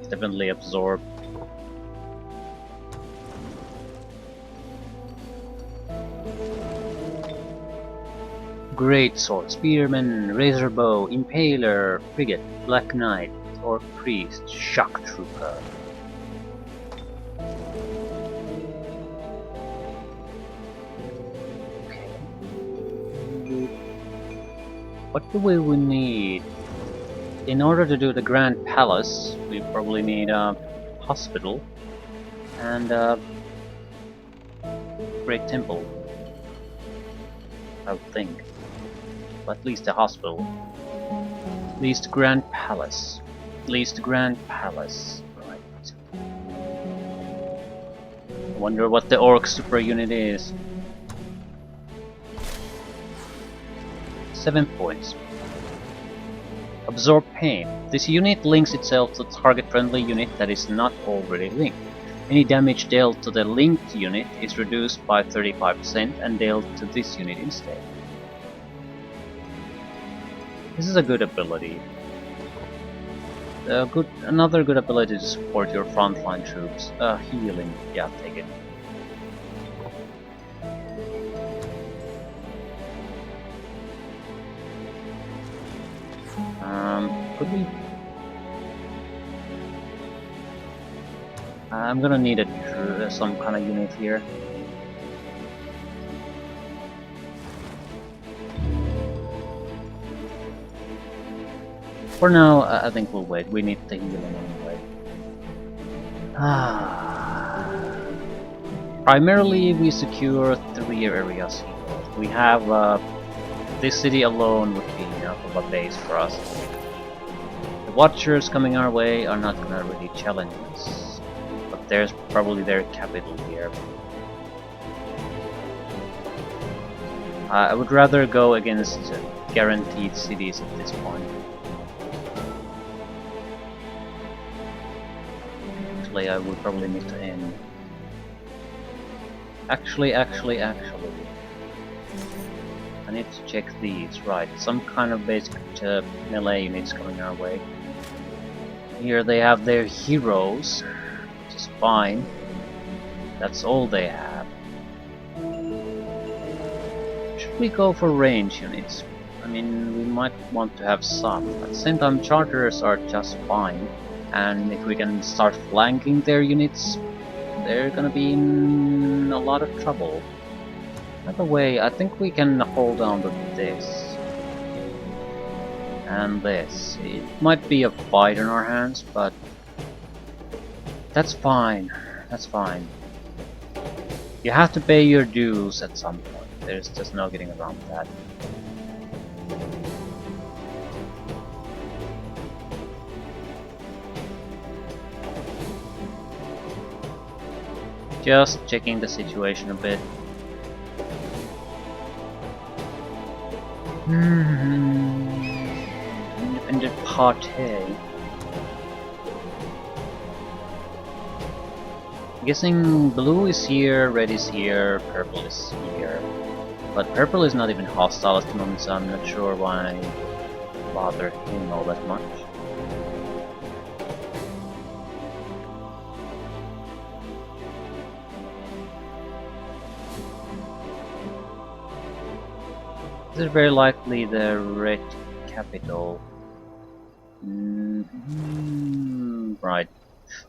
Definitely absorb. Great sword, spearman, razor bow, impaler, frigate, black knight, or priest, shock trooper. What do we need? In order to do the Grand Palace, we probably need a hospital and a Great Temple, I would think. But at least a hospital. At least Grand Palace. At least Grand Palace. Right. I wonder what the Orc super unit is. 7 points. Absorb pain. This unit links itself to a target-friendly unit that is not already linked. Any damage dealt to the linked unit is reduced by 35% and dealt to this unit instead. This is a good ability. Another good ability to support your frontline troops. Healing. Yeah, take it. Could we? I'm gonna need some kind of unit here. For now, I think we'll wait. We need the healing anyway. Primarily, we secure 3 areas here. We have this city alone would be enough of a base for us. The Watchers coming our way are not gonna really challenge us, but there's probably their capital here. I would rather go against guaranteed cities at this point. Actually, I would probably need to end. Actually. I need to check these. Right, some kind of basic melee units coming our way. Here they have their heroes, is fine. That's all they have. Should we go for range units? I mean, we might want to have some. At the same time, chargers are just fine. And if we can start flanking their units, they're gonna be in a lot of trouble. By the way, I think we can hold on to this. And this. It might be a fight in our hands, but that's fine. That's fine. You have to pay your dues at some point. There's just no getting around that. Just checking the situation a bit. Independent party. Guessing blue is here, red is here, purple is here. But purple is not even hostile at the moment, so I'm not sure why bother him all that much. This is very likely the red capital. Right.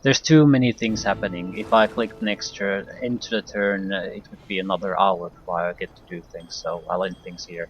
There's too many things happening. If I click next turn into the turn, it would be another hour before I get to do things, so I'll end things here.